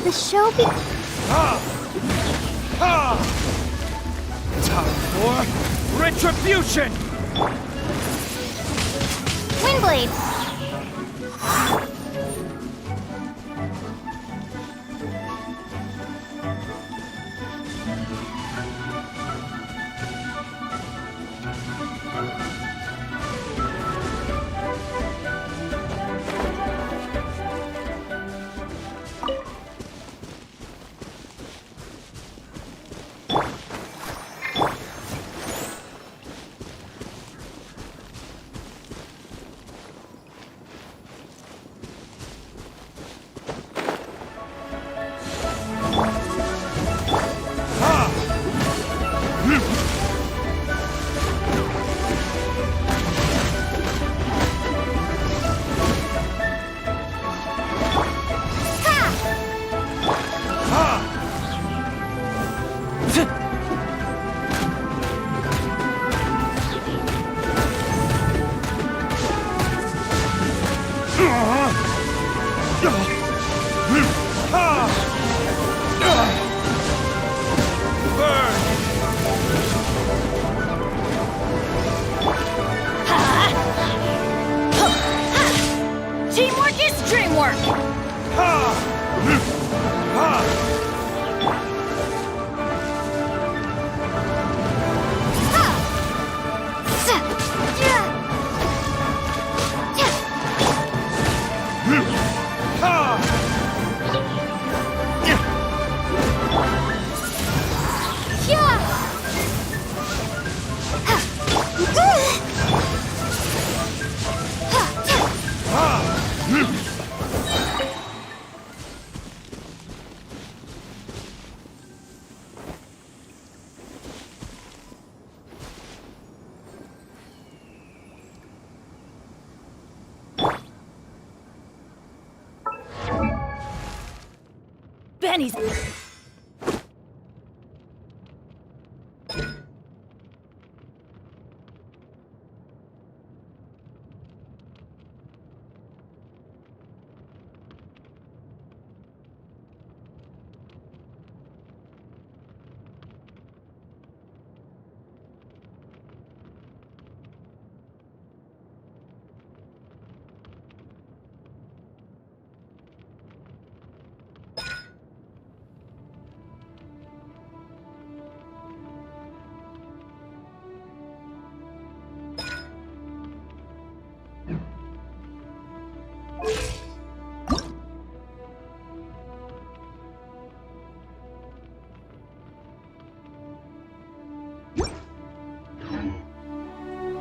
The show be... Time for retribution! Windblade! Teamwork is dreamwork! pennies.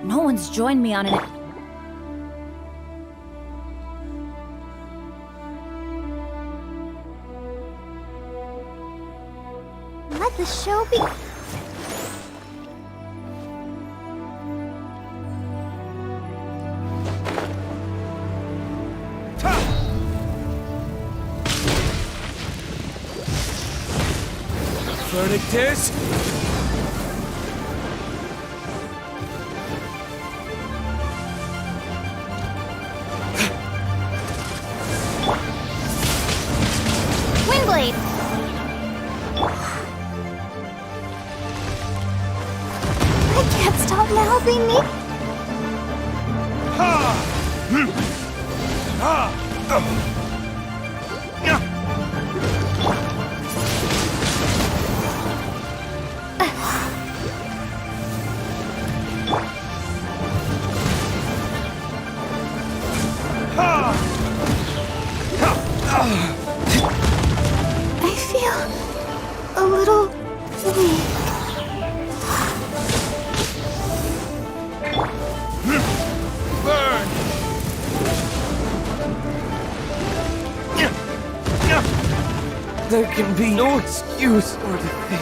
No one's joined me on an... Let the show be... Verdict is... Windblade! I can't stop now, they need... Ha! Hmm. Ah! Yeah. Ha! I feel a little weak. Burn! There can be no excuse or defeat.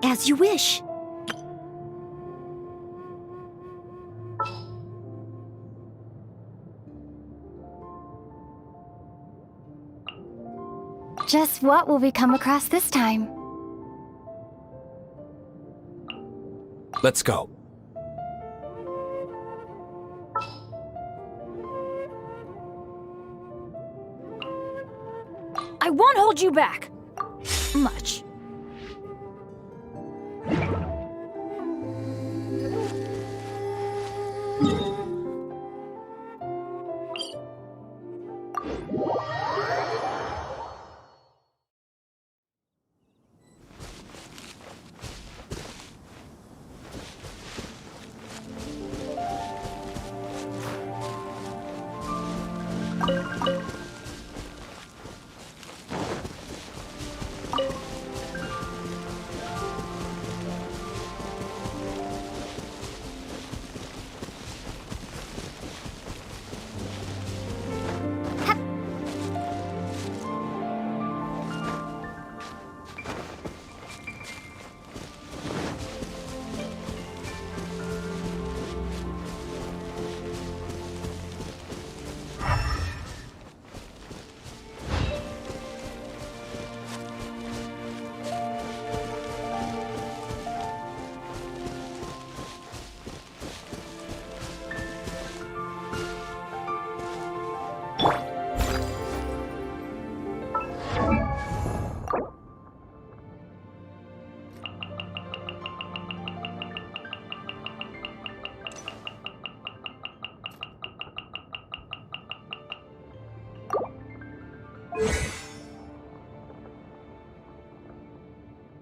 As you wish. Just what will we come across this time? Let's go. I won't hold you back. Much.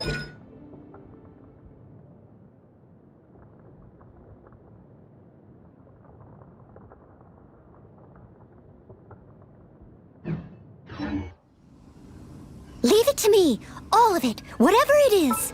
Leave it to me! All of it! Whatever it is!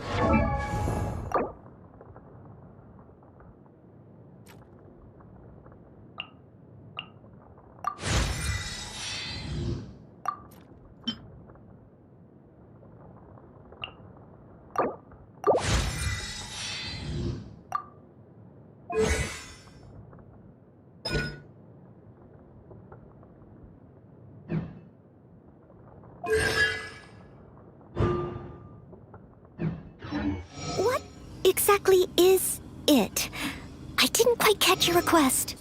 What exactly is it? I didn't quite catch your request.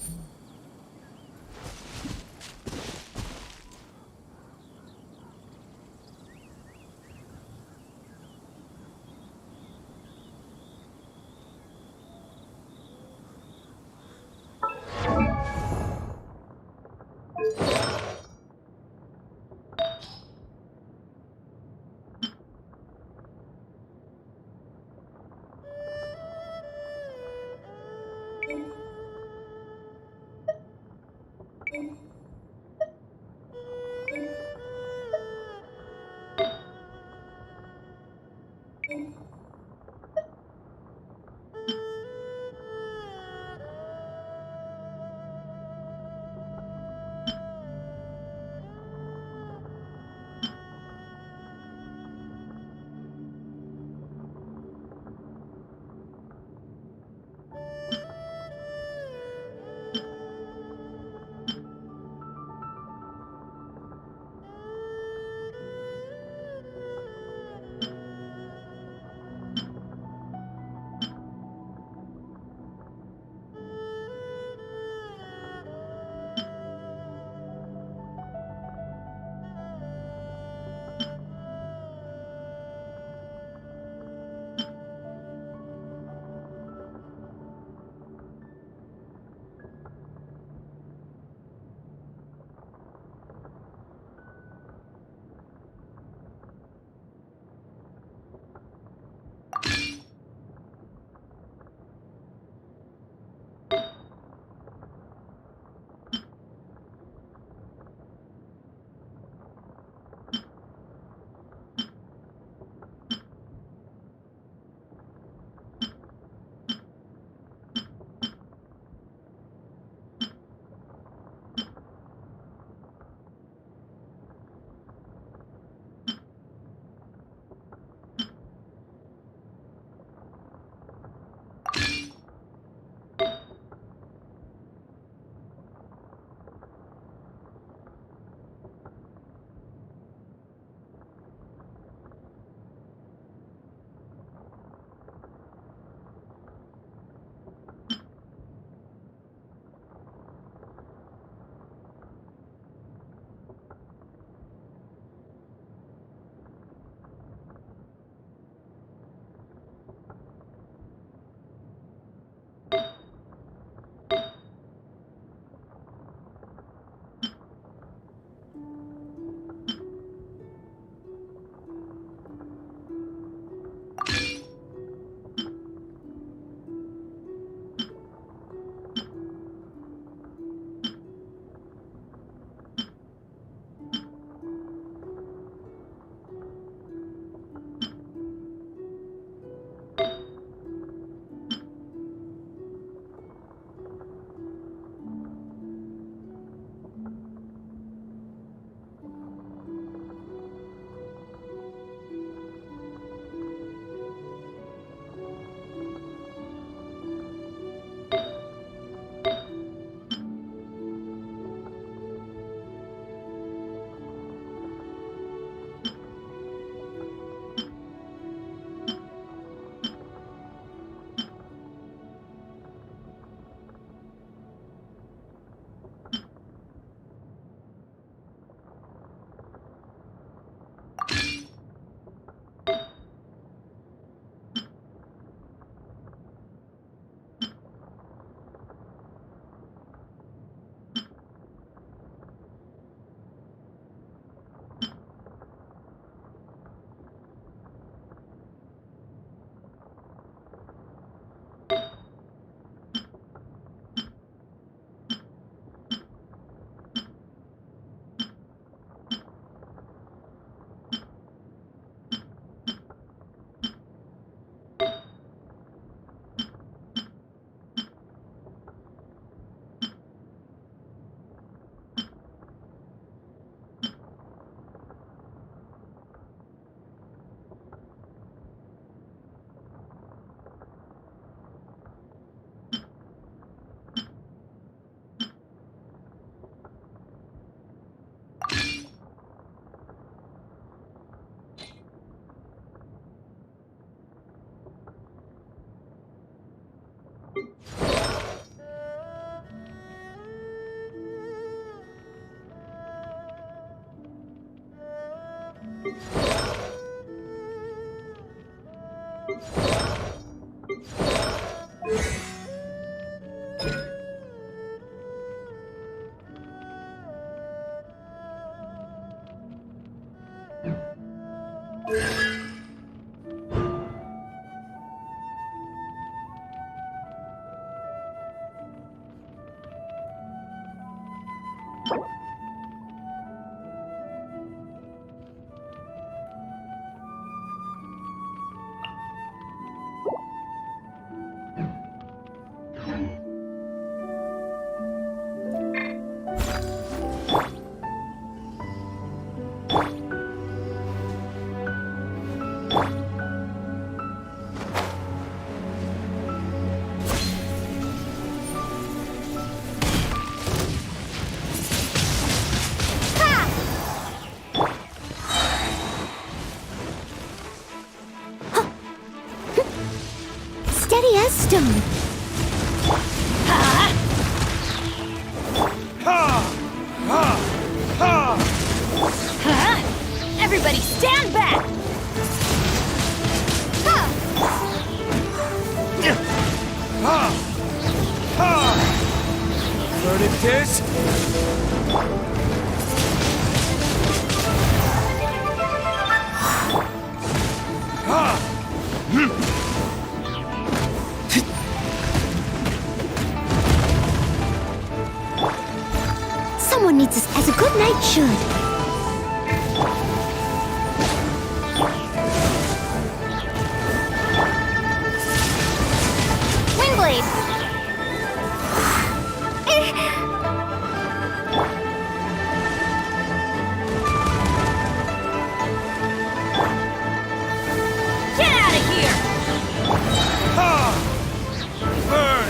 Steady as stone. Everybody stand back! Learn it, this? Someone needs us as a good knight should. Windblade! Get out of here! Burn!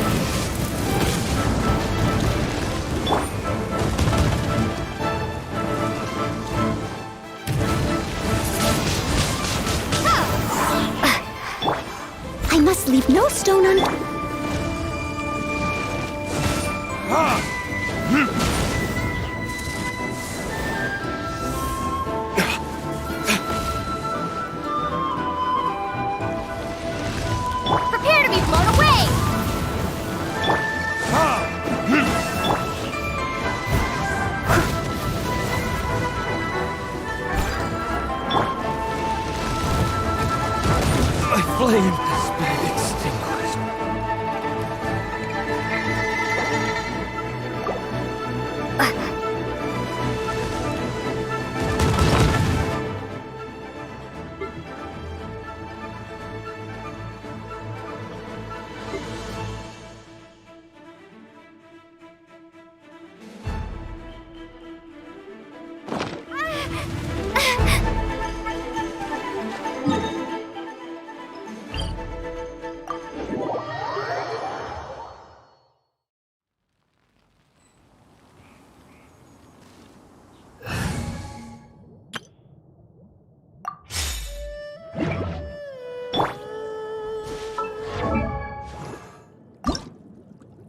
I must leave no stone unturned. Prepare to be blown away! My flame has been extinguished.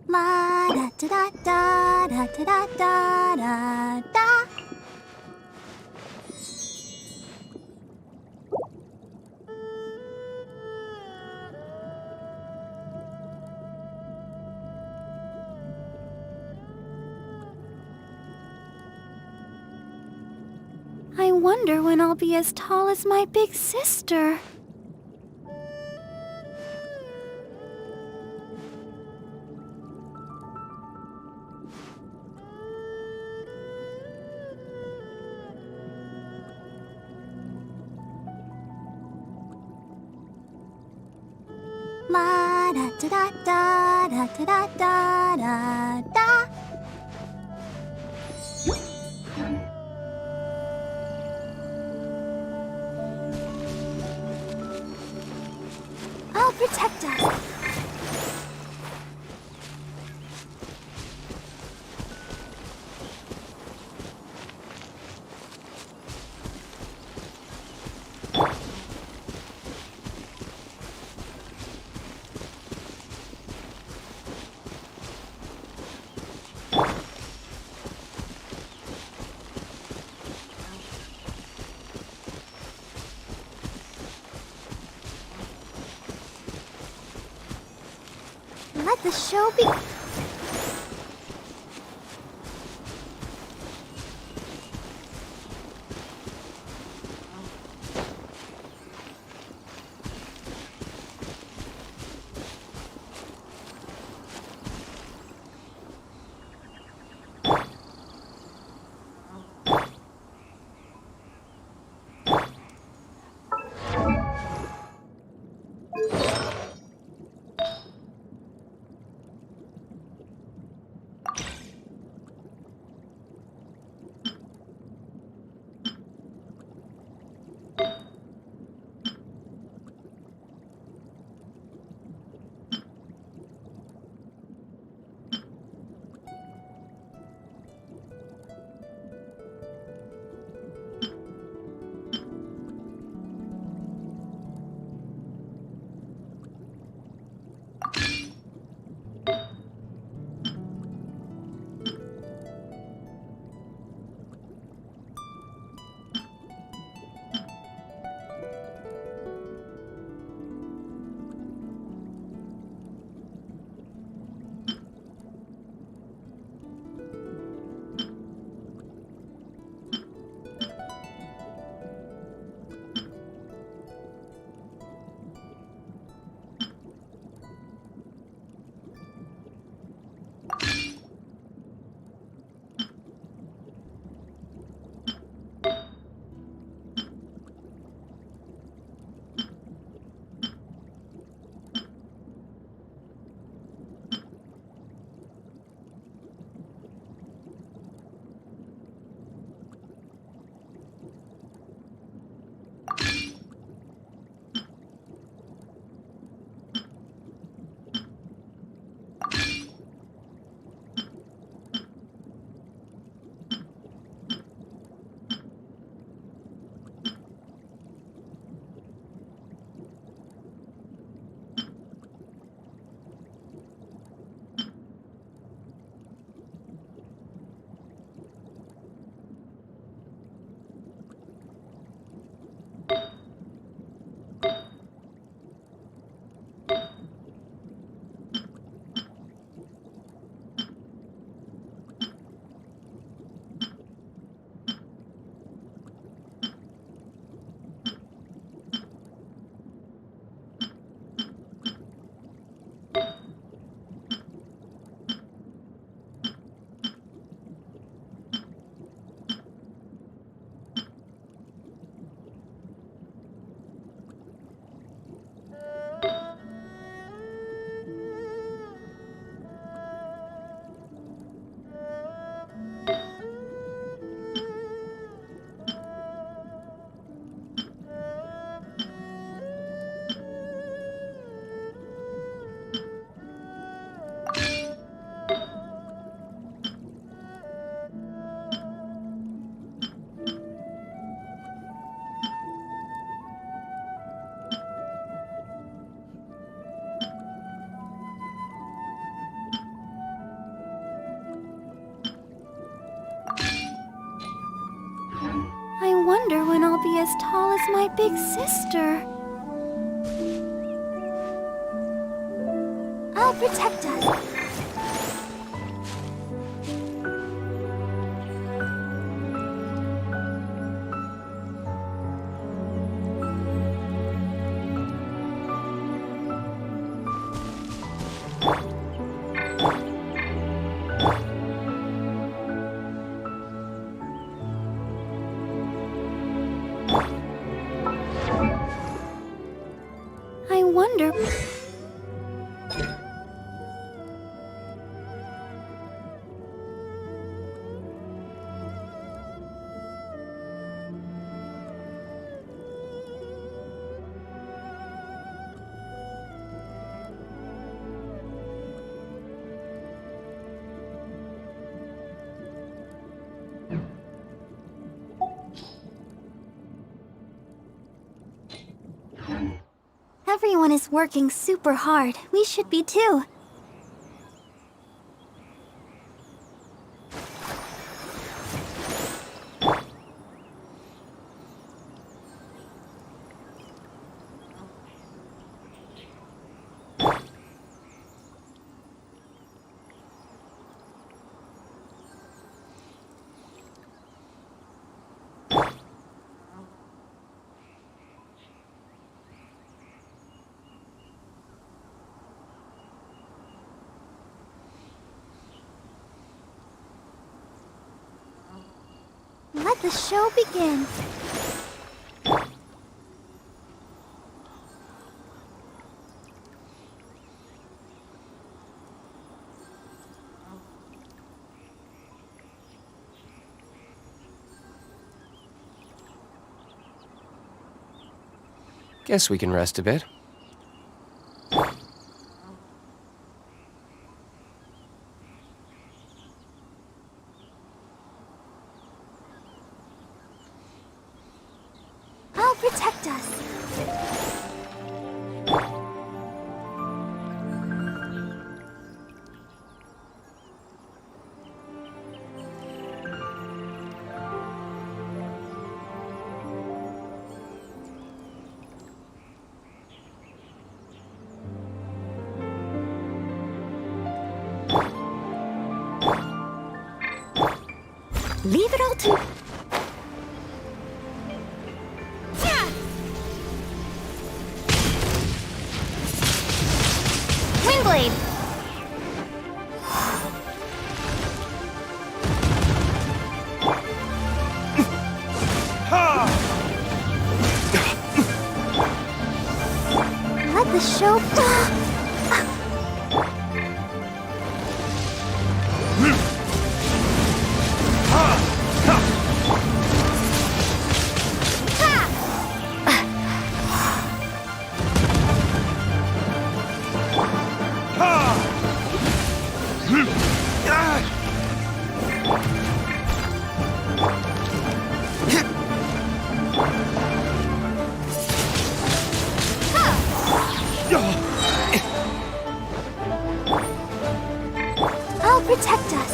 La da da da da da da da da da. I wonder when I'll be as tall as my big sister. La da da da da da da da da da. I'll protect us. Let the show be. as tall as my big sister. I'll protect us. I wonder... Everyone is working super hard. We should be too. Let the show begin. Guess we can rest a bit. I'll protect us. Leave it all to... Windblade! Let the show... I'll protect us.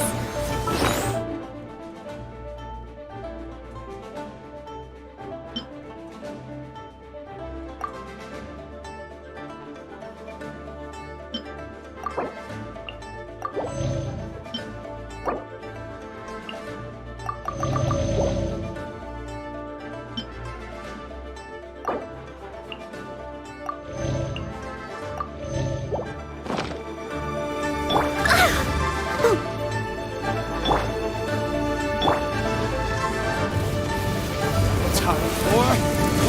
Time for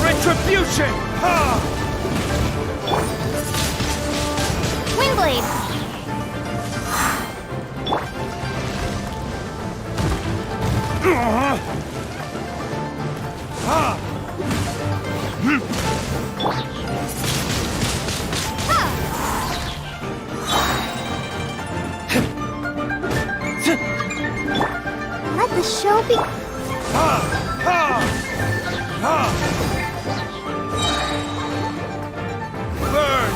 retribution! Ha! Windblade! Let the show be... Burn!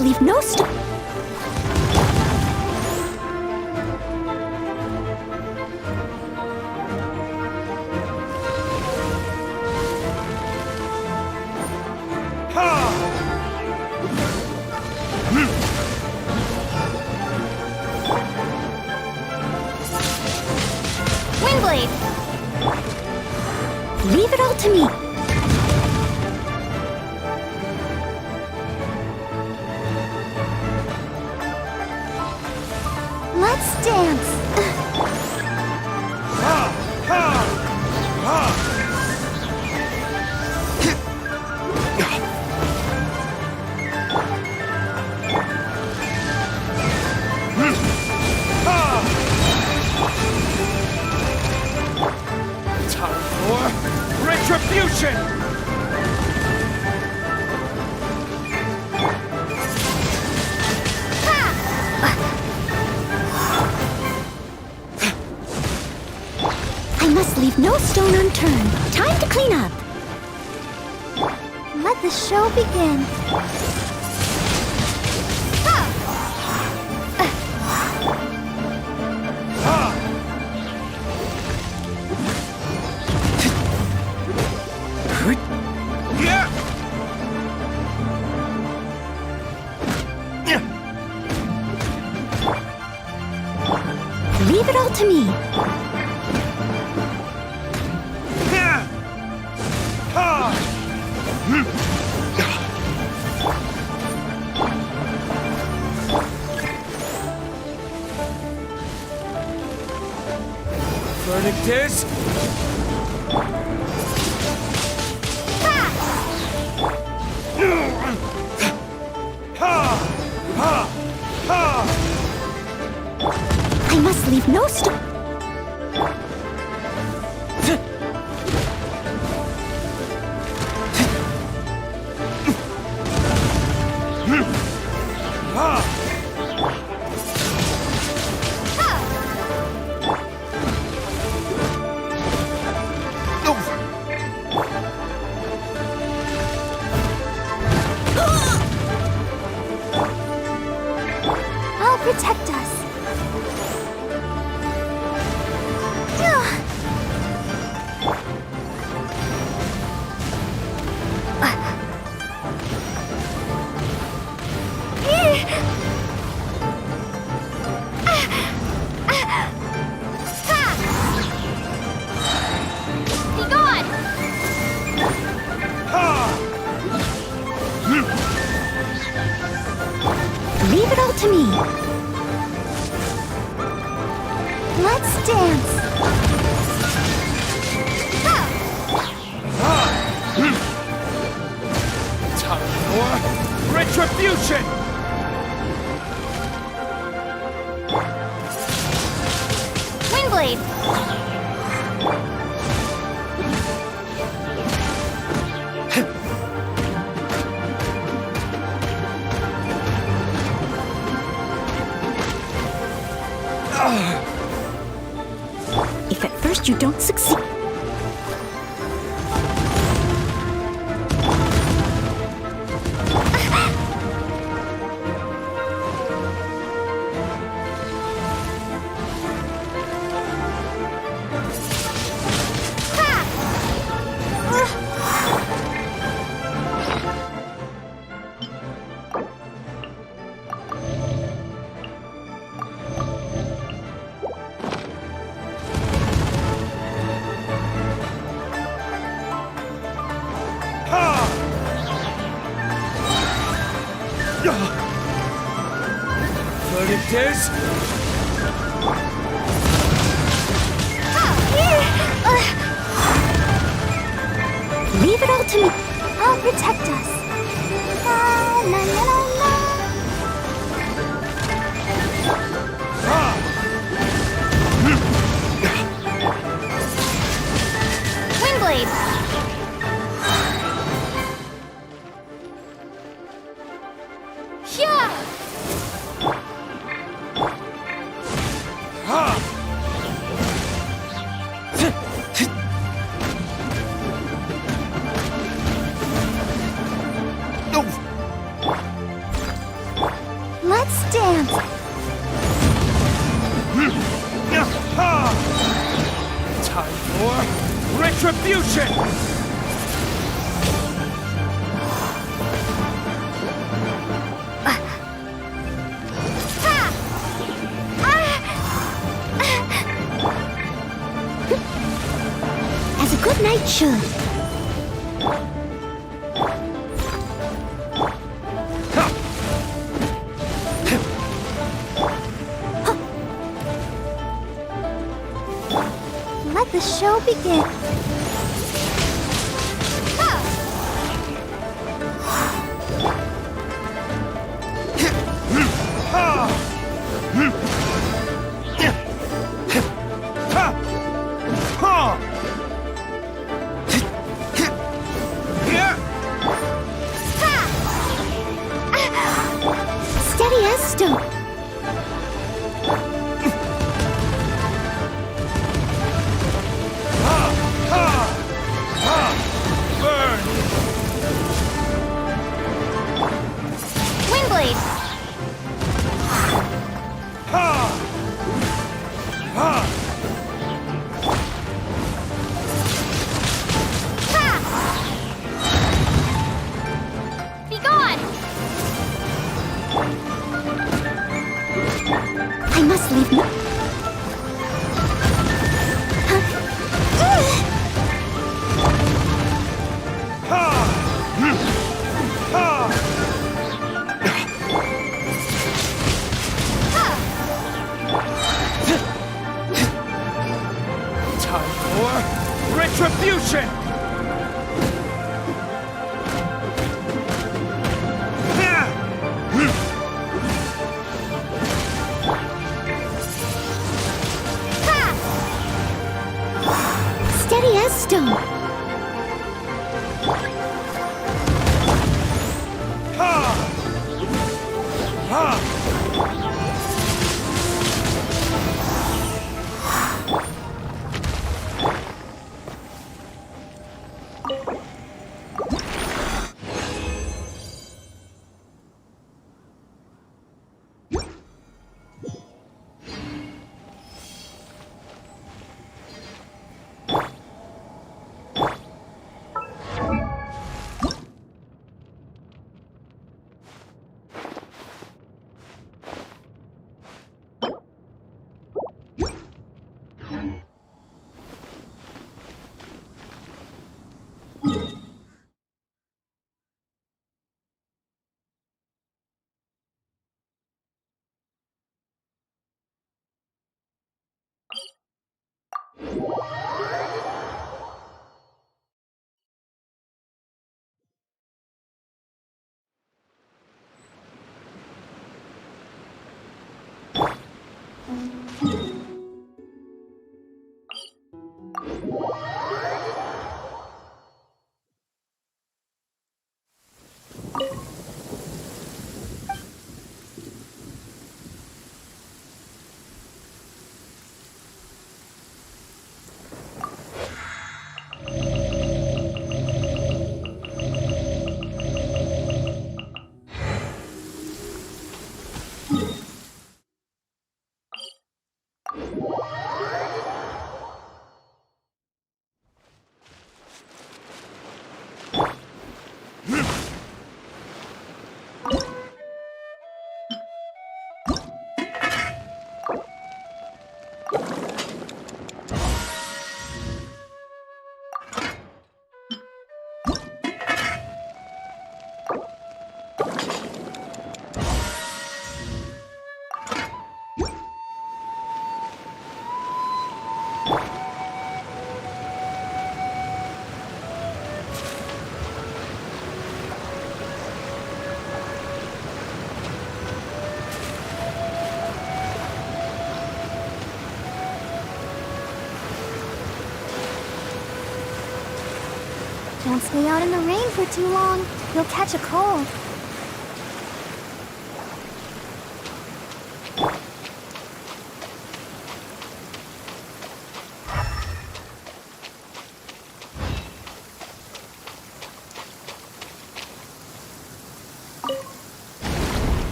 leave no stone. Windblade! Leave it all to me. Let's dance. Time for retribution! I must leave no stone unturned. Time to clean up. Let the show begin. Yeah! Leave it all to me. Verdict is... I must leave no stone. I'll protect us. Be gone! Leave it all to me. Let's dance. Time for retribution! Windblade! If at first you don't succeed. Verdict is... Leave it all to me. I'll protect us. La, la, la, la, la. Windblade! Yeah! should. Let the show begin. Steady as stone. Burn! Wind blade. Be gone. I must leave now. Time for retribution! Steady as stone. Don't stay out in the rain for too long. You'll catch a cold.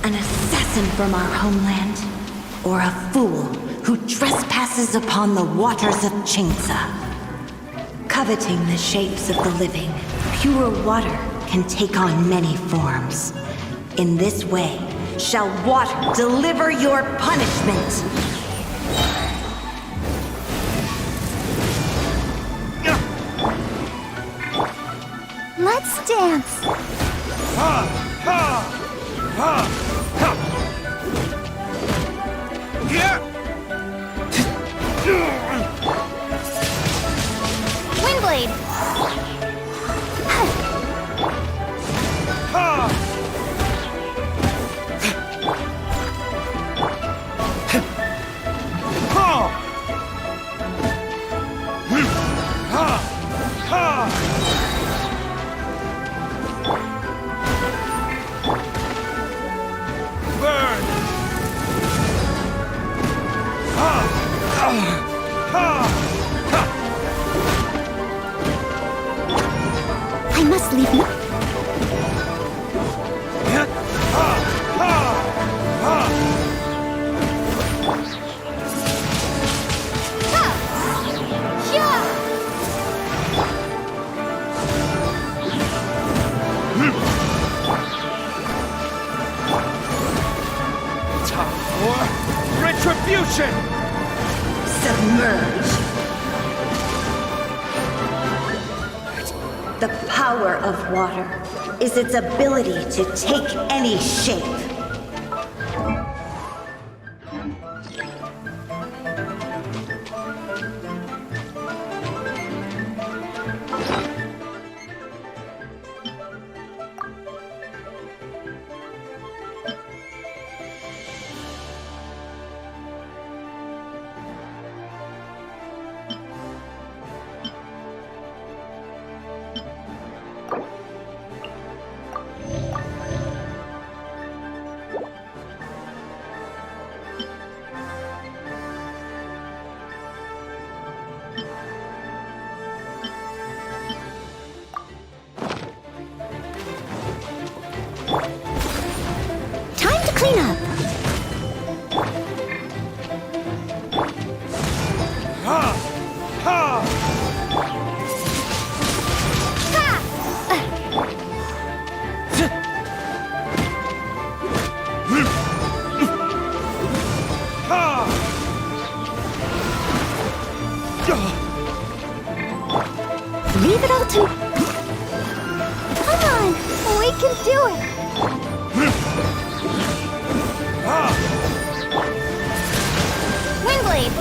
An assassin from our homeland, or a fool who trespasses upon the waters of Chingsa. Coveting the shapes of the living, pure water can take on many forms. In this way, shall water deliver your punishment. Let's dance. Windblade. I must leave now. Time for retribution! Submerge. The power of water is its ability to take any shape. Time to clean up. Leave it all to me. Come on, we can do it. Windblade.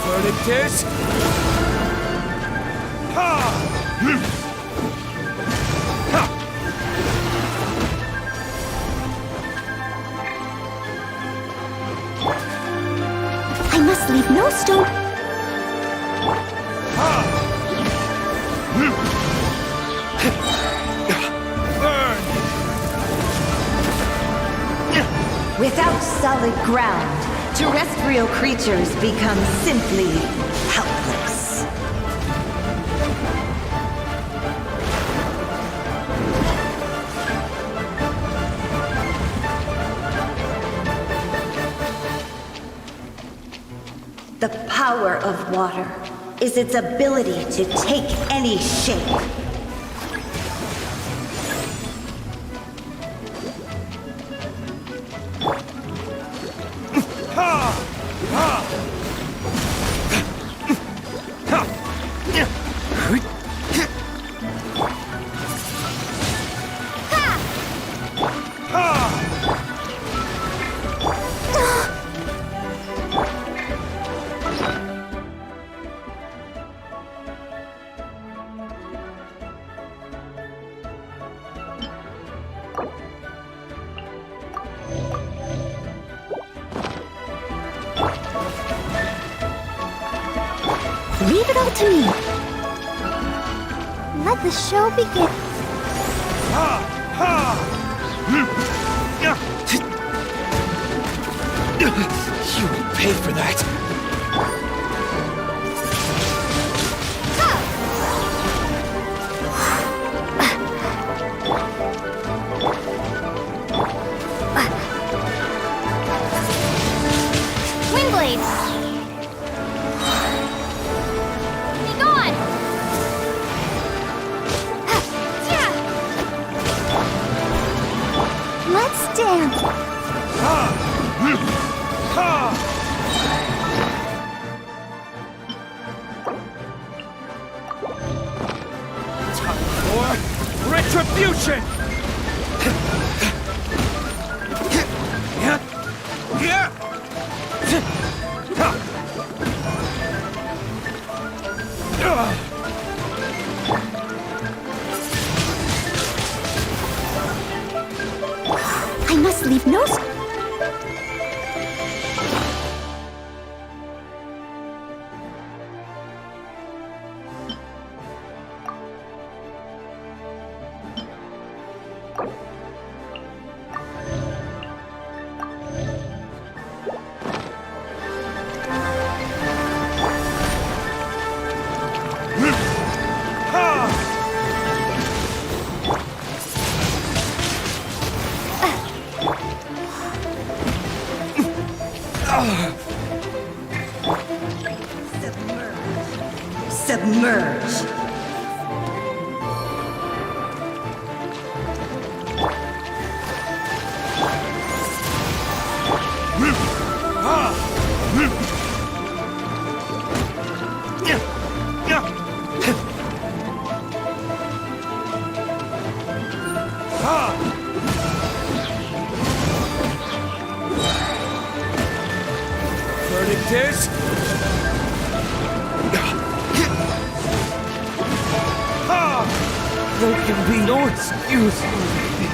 Verdict is... I must leave no stone. Without solid ground, terrestrial creatures become simply helpless. The power of water is its ability to take any shape. Leave it all to me. Let the show begin. You will pay for that. Windblade. Be gone. Let's dance. Retribution! I must leave no... Submerge. Verdict is... There can be no excuse for defeat.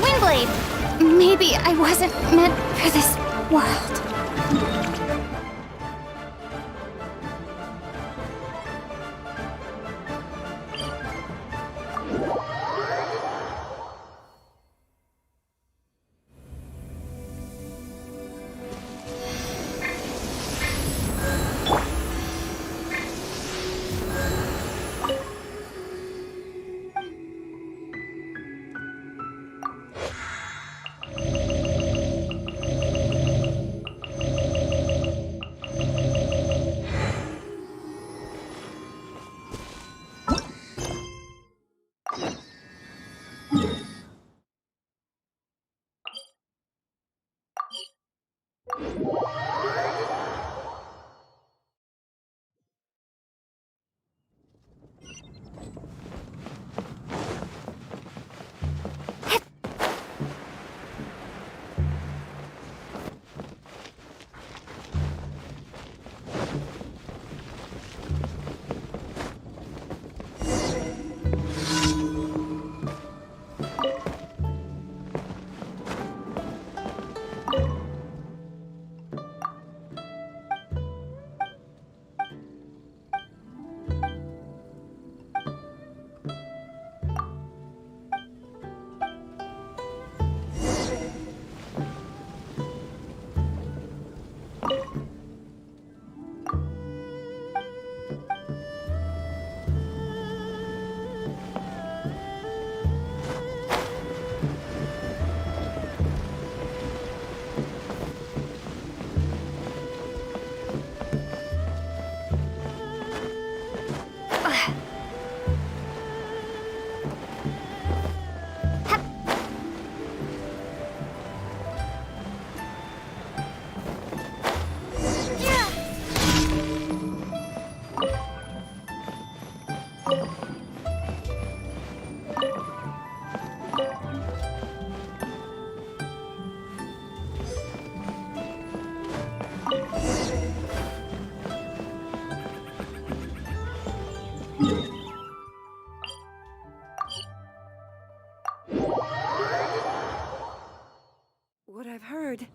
Windblade! Maybe I wasn't meant for this world. What I've heard.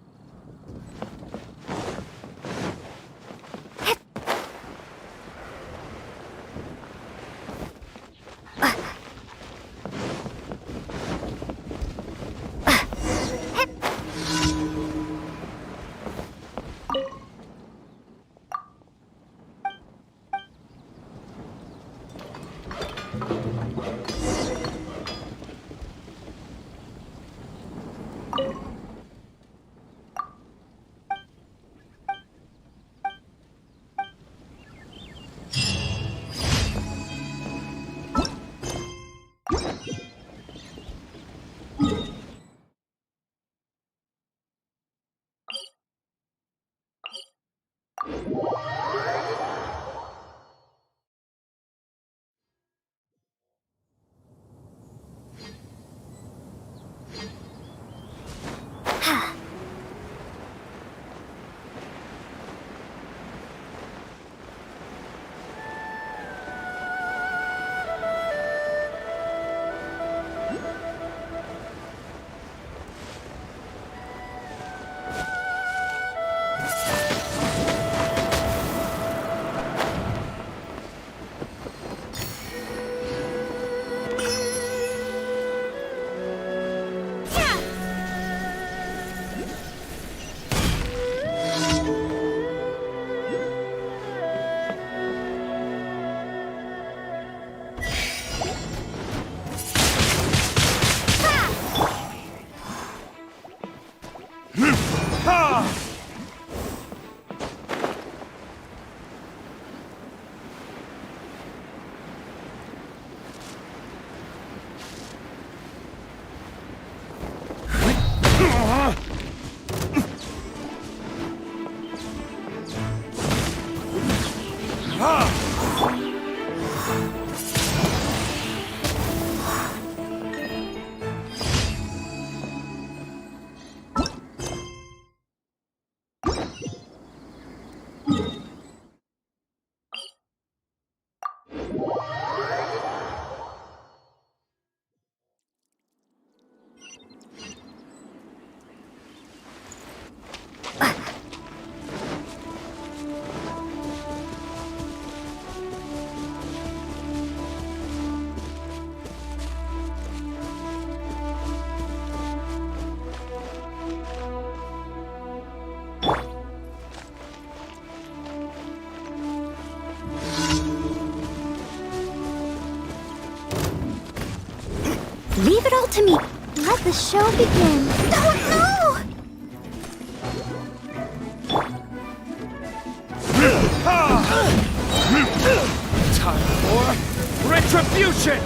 Leave it all to me. Let the show begin. Oh no! Time for retribution!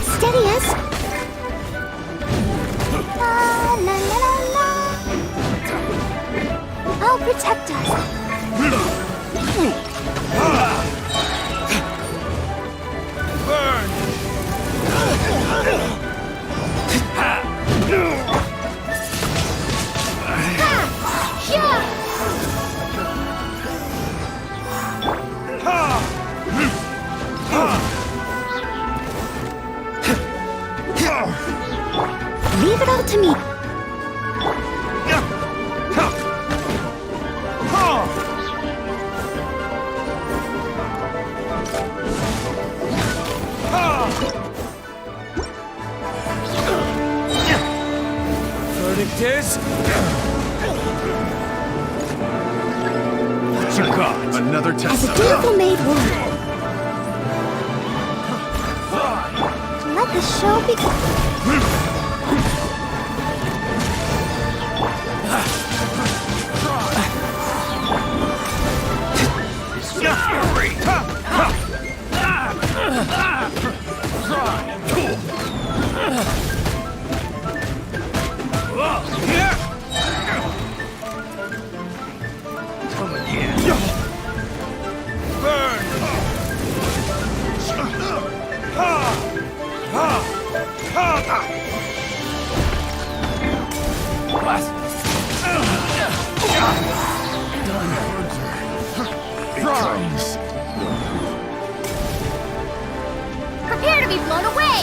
Steady as. La la la la. I'll protect us. Burn! Leave it all to me. Verdict is... What you got? Another As test. a dutiful maid would. Let the show begin. Come again. Burn! Prepare to be blown away!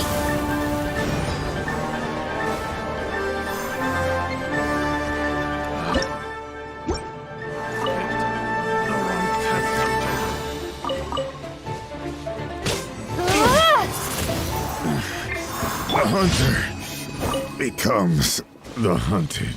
The hunter becomes the hunted.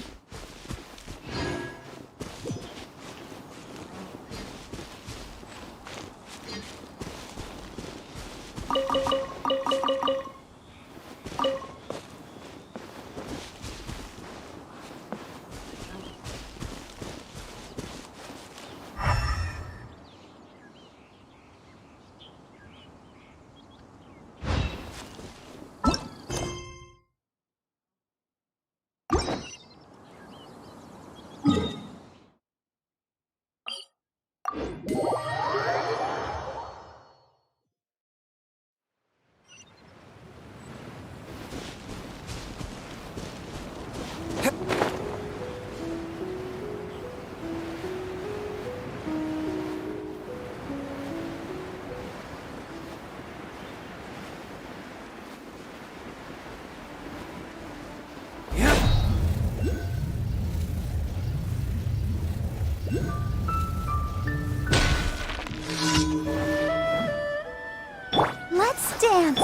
Let's dance.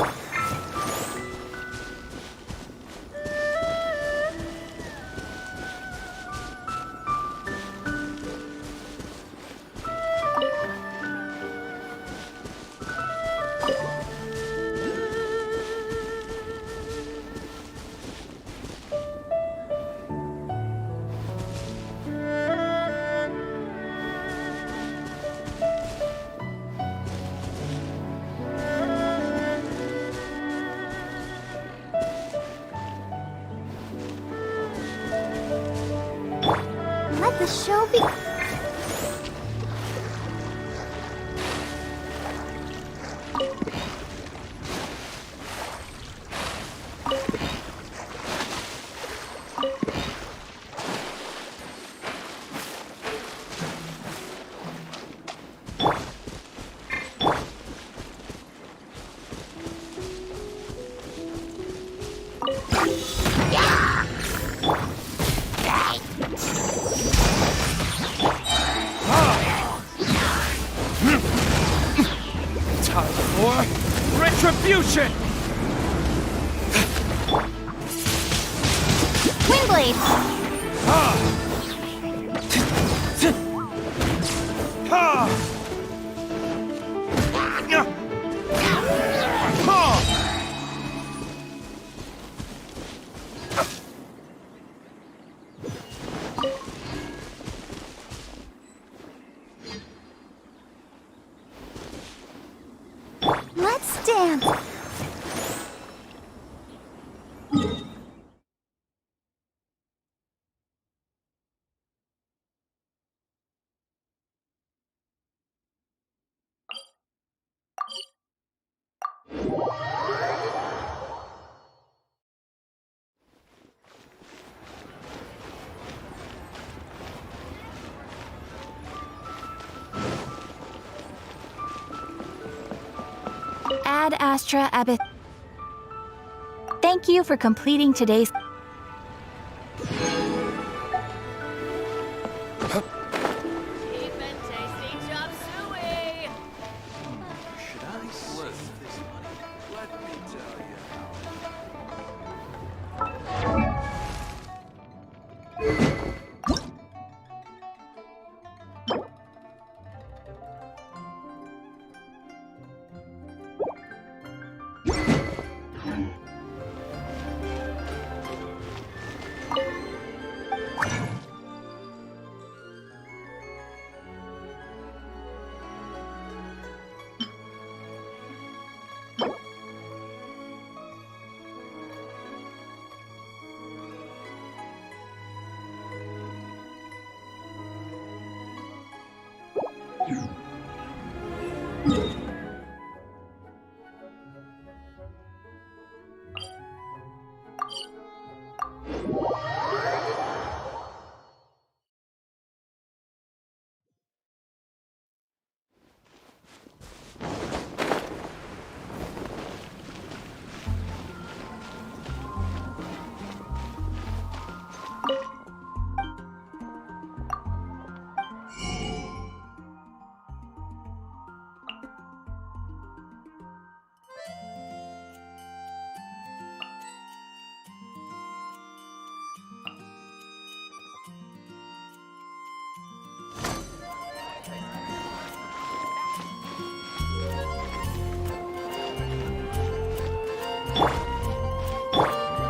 the show be... Time for retribution! Windblade! Ha! Let's dance! Ad Astra Abyss. Thank you for completing today's... Should I save this money? Let me tell you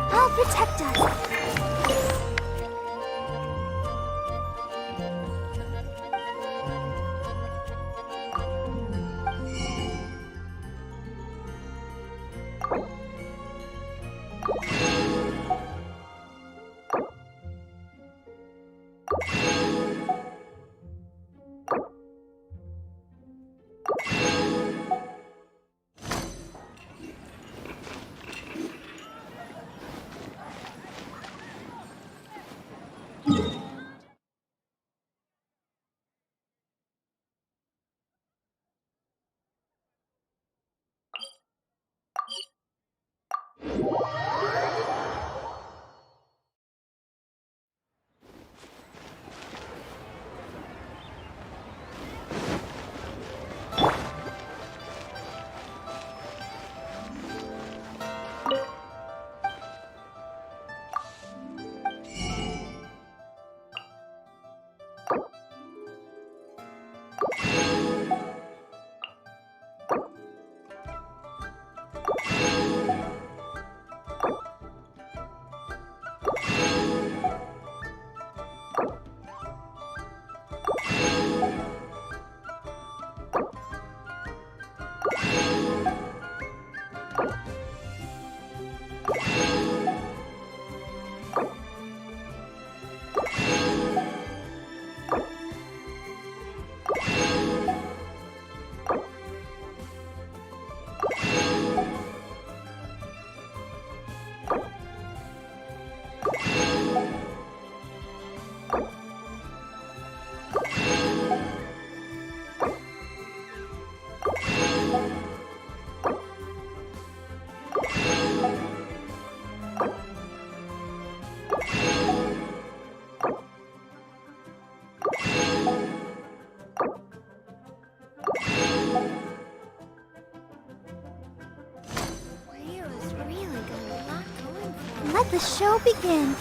I'll protect us! Leo's really got a lot going for him. Let the show begin.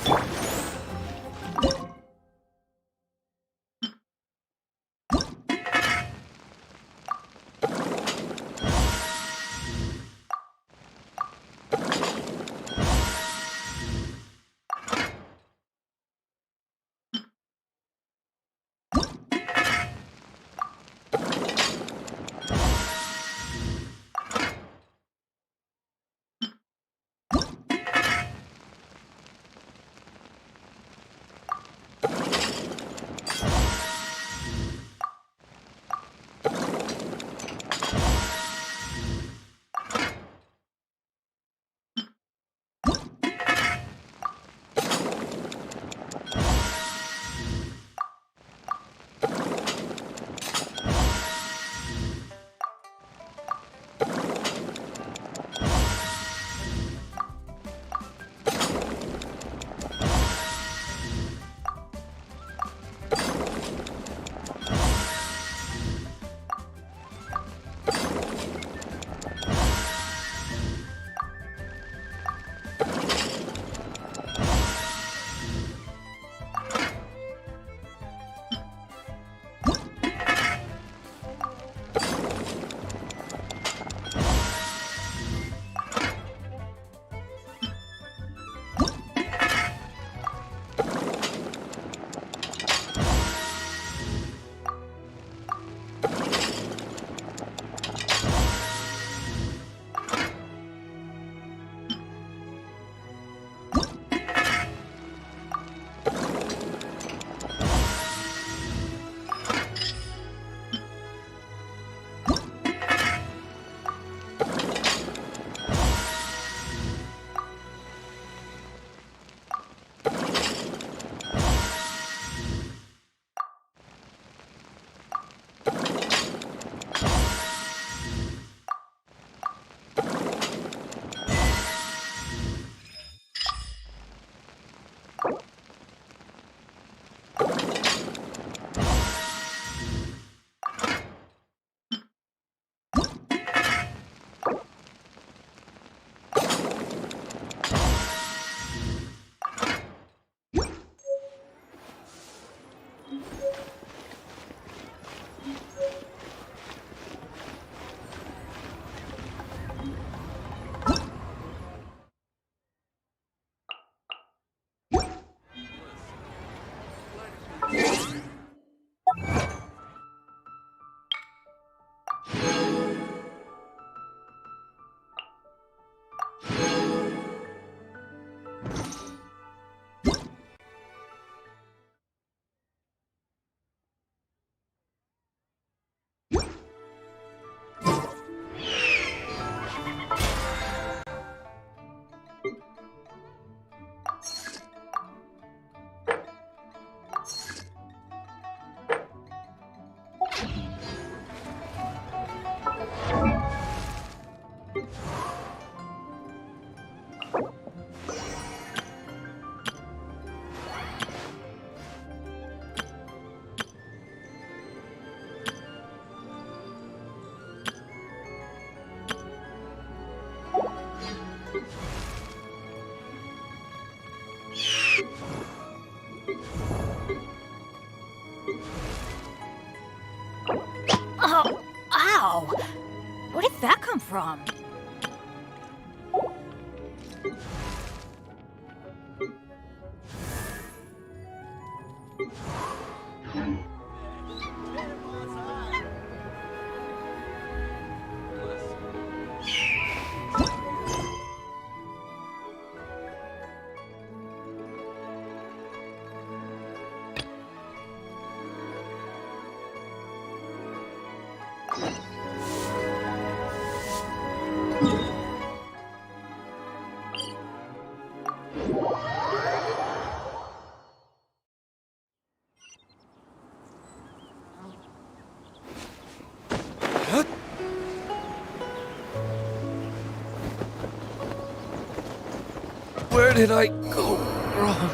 Oh, ow! Where did that come from? Where did I go wrong?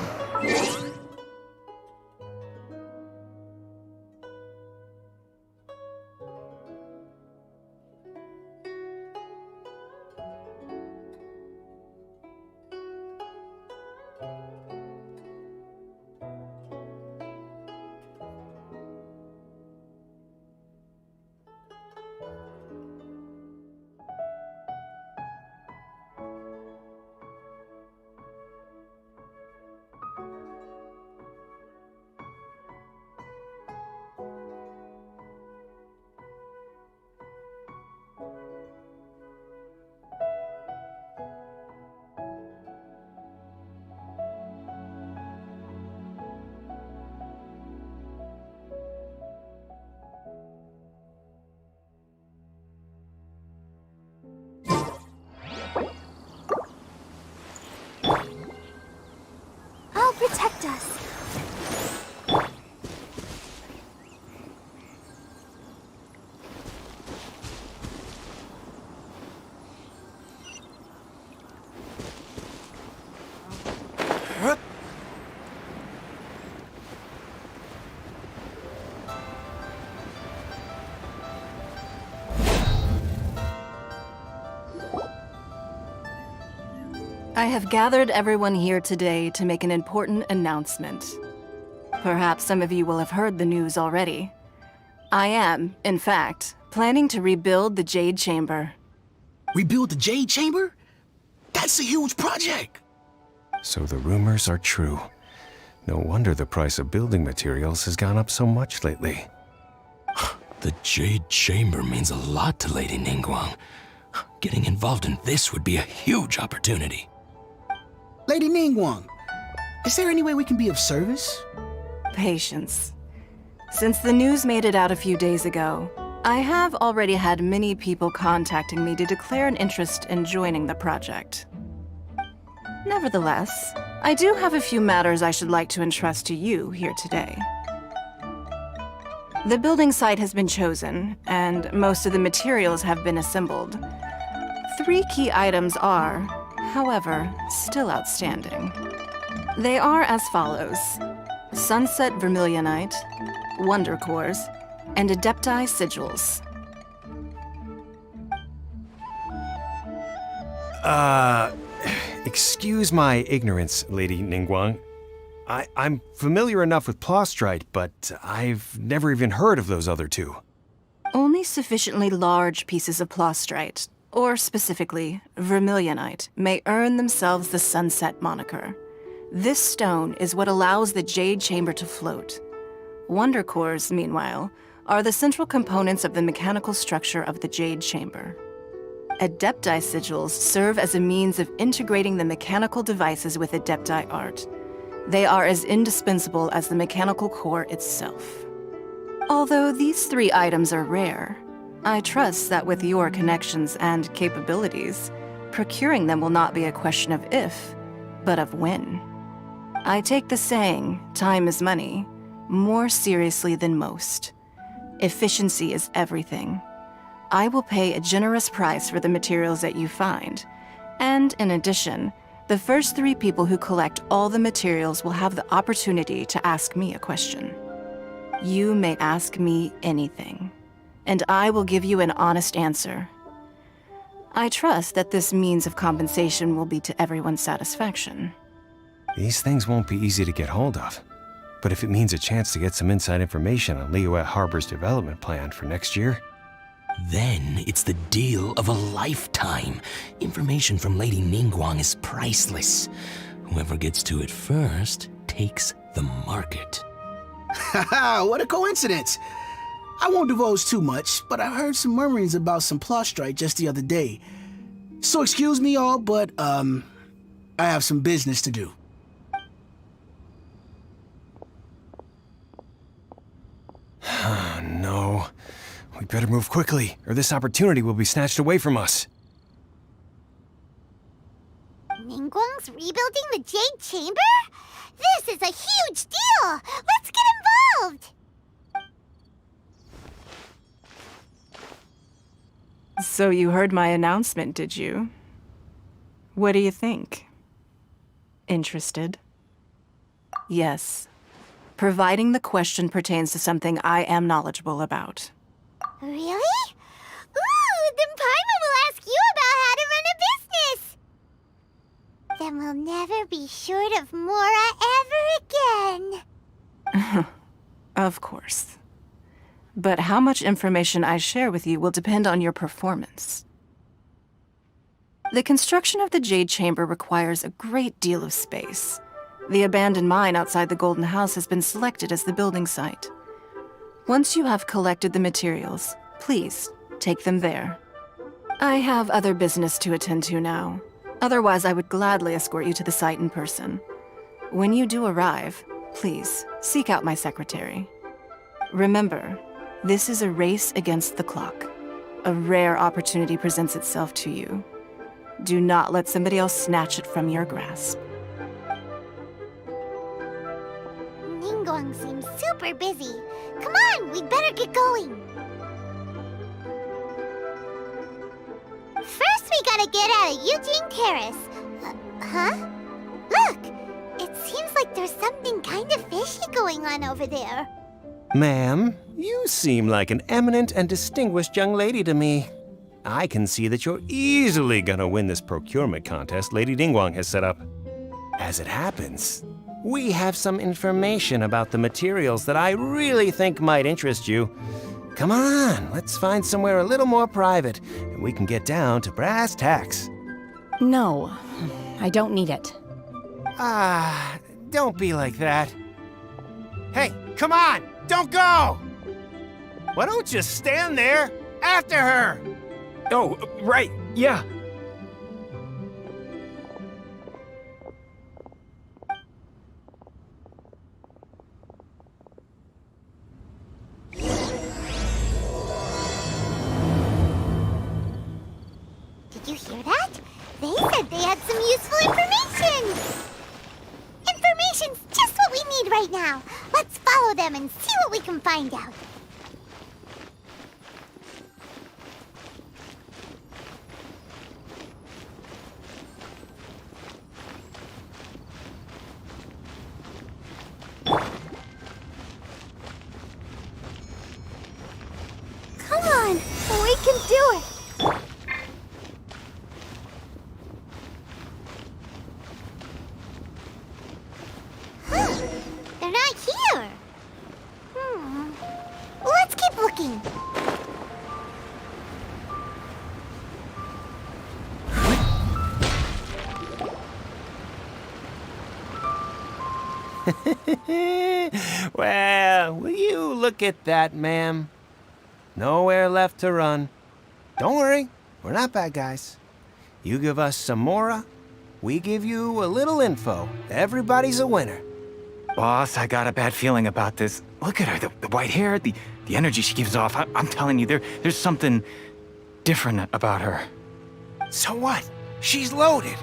I have gathered everyone here today to make an important announcement. Perhaps some of you will have heard the news already. I am, in fact, planning to rebuild the Jade Chamber. Rebuild the Jade Chamber? That's a huge project! So the rumors are true. No wonder the price of building materials has gone up so much lately. The Jade Chamber means a lot to Lady Ningguang. Getting involved in this would be a huge opportunity. Lady Ningguang, is there any way we can be of service? Patience. Since the news made it out a few days ago, I have already had many people contacting me to declare an interest in joining the project. Nevertheless, I do have a few matters I should like to entrust to you here today. The building site has been chosen, and most of the materials have been assembled. 3 key items are, however, still outstanding. They are as follows: Sunset Vermilionite, Wonder Cores, and Adepti Sigils. Excuse my ignorance, Lady Ningguang. I'm familiar enough with Plostrite, but I've never even heard of those other 2. Only sufficiently large pieces of Plostrite, or specifically Vermilionite, may earn themselves the Sunset moniker. This stone is what allows the Jade Chamber to float. Wonder Cores, meanwhile, are the central components of the mechanical structure of the Jade Chamber. Adepti Sigils serve as a means of integrating the mechanical devices with Adepti art. They are as indispensable as the mechanical core itself. Although these 3 items are rare, I trust that with your connections and capabilities, procuring them will not be a question of if, but of when. I take the saying, time is money, more seriously than most. Efficiency is everything. I will pay a generous price for the materials that you find, and in addition, the first 3 people who collect all the materials will have the opportunity to ask me a question. You may ask me anything, and I will give you an honest answer. I trust that this means of compensation will be to everyone's satisfaction. These things won't be easy to get hold of. But if it means a chance to get some inside information on Liyue Harbor's development plan for next year, Then it's the deal of a lifetime. Information from Lady Ningguang is priceless. Whoever gets to it first takes the market. Haha, what a coincidence! I won't divulge too much, but I heard some murmurings about some Plostrite just the other day. So excuse me all, but, I have some business to do. no. We better move quickly, or this opportunity will be snatched away from us. Ningguang's rebuilding the Jade Chamber? This is a huge deal! Let's get involved! So you heard my announcement, did you? What do you think? Interested? Yes. Providing the question pertains to something I am knowledgeable about. Really? Ooh, then Paimon will ask you about how to run a business! Then we'll never be short of Mora ever again. Of course. But how much information I share with you will depend on your performance. The construction of the Jade Chamber requires a great deal of space. The abandoned mine outside the Golden House has been selected as the building site. Once you have collected the materials, please take them there. I have other business to attend to now. Otherwise, I would gladly escort you to the site in person. When you do arrive, please seek out my secretary. Remember, this is a race against the clock. A rare opportunity presents itself to you. Do not let somebody else snatch it from your grasp. Ningguang seems super busy. Come on, we'd better get going. First, we gotta get out of Eugene Terrace. Huh? Look! It seems like there's something kind of fishy going on over there. Ma'am, you seem like an eminent and distinguished young lady to me. I can see that you're easily gonna win this procurement contest Lady Ningguang has set up. As it happens, we have some information about the materials that I really think might interest you. Come on, let's find somewhere a little more private, and we can get down to brass tacks. No, I don't need it. Ah, don't be like that. Hey, come on, don't go! Why don't you stand there after her? Oh, right, yeah. Did you hear that? They said they had some useful information! Information's just what we need right now. Let's follow them and see what we can find out. Come on, we can do it! They're not here. Let's keep looking. Well, will you look at that, ma'am? Nowhere left to run. Don't worry, we're not bad guys. You give us some mora, we give you a little info. Everybody's a winner. Boss, I got a bad feeling about this. Look at her, the white hair, the energy she gives off. I'm telling you, there's something different about her. So what? She's loaded.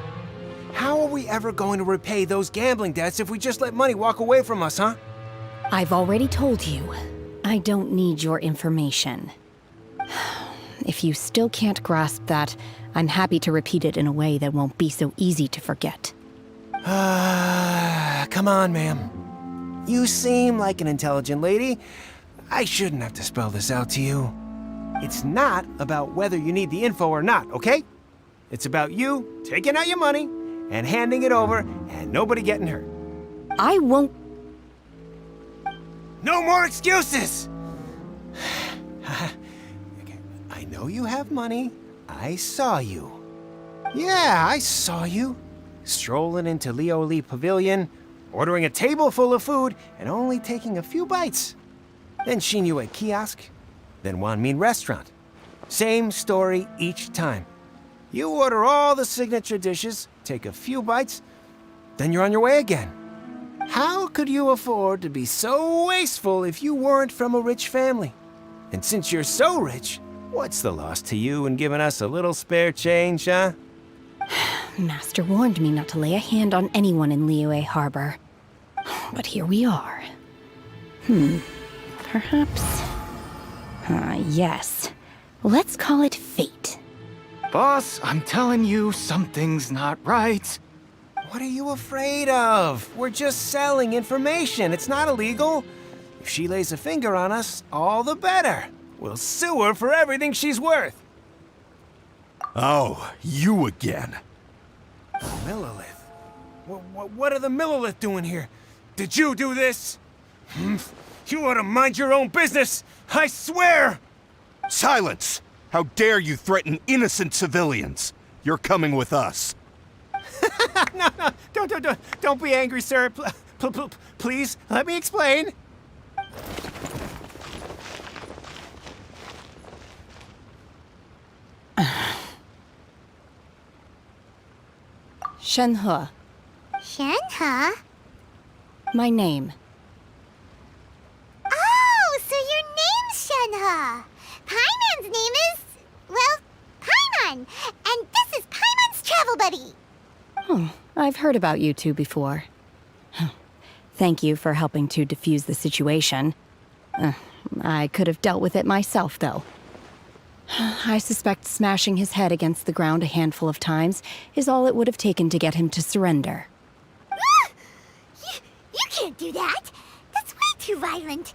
How are we ever going to repay those gambling debts if we just let money walk away from us, huh? I've already told you, I don't need your information. If you still can't grasp that, I'm happy to repeat it in a way that won't be so easy to forget. Come on, ma'am. You seem like an intelligent lady. I shouldn't have to spell this out to you. It's not about whether you need the info or not, okay? It's about you taking out your money and handing it over and nobody getting hurt. I won't. No more excuses! Okay, I know you have money. I saw you. Yeah, I saw you. Strolling into Leo Lee Pavilion, ordering a table full of food, and only taking a few bites. Then Shinyue Kiosk, then Wanmin Restaurant. Same story each time. You order all the signature dishes, take a few bites, then you're on your way again. How could you afford to be so wasteful if you weren't from a rich family? And since you're so rich, what's the loss to you in giving us a little spare change, huh? Master warned me not to lay a hand on anyone in Liyue Harbor. But here we are. Perhaps... yes. Let's call it fate. Boss, I'm telling you, something's not right. What are you afraid of? We're just selling information. It's not illegal. If she lays a finger on us, all the better. We'll sue her for everything she's worth. Oh, you again. Millilith? What are the Millilith doing here? Did you do this? You ought to mind your own business, I swear! Silence! How dare you threaten innocent civilians? You're coming with us. No, don't be angry, sir. Please, let me explain. Shenhe, Shenhe? my name. Oh, so your name's Shenhe. Paimon's name is, well, Paimon. And this is Paimon's travel buddy. Oh, I've heard about you two before. Thank you for helping to defuse the situation. I could have dealt with it myself, though. I suspect smashing his head against the ground a handful of times is all it would have taken to get him to surrender. You can't do that. That's way too violent.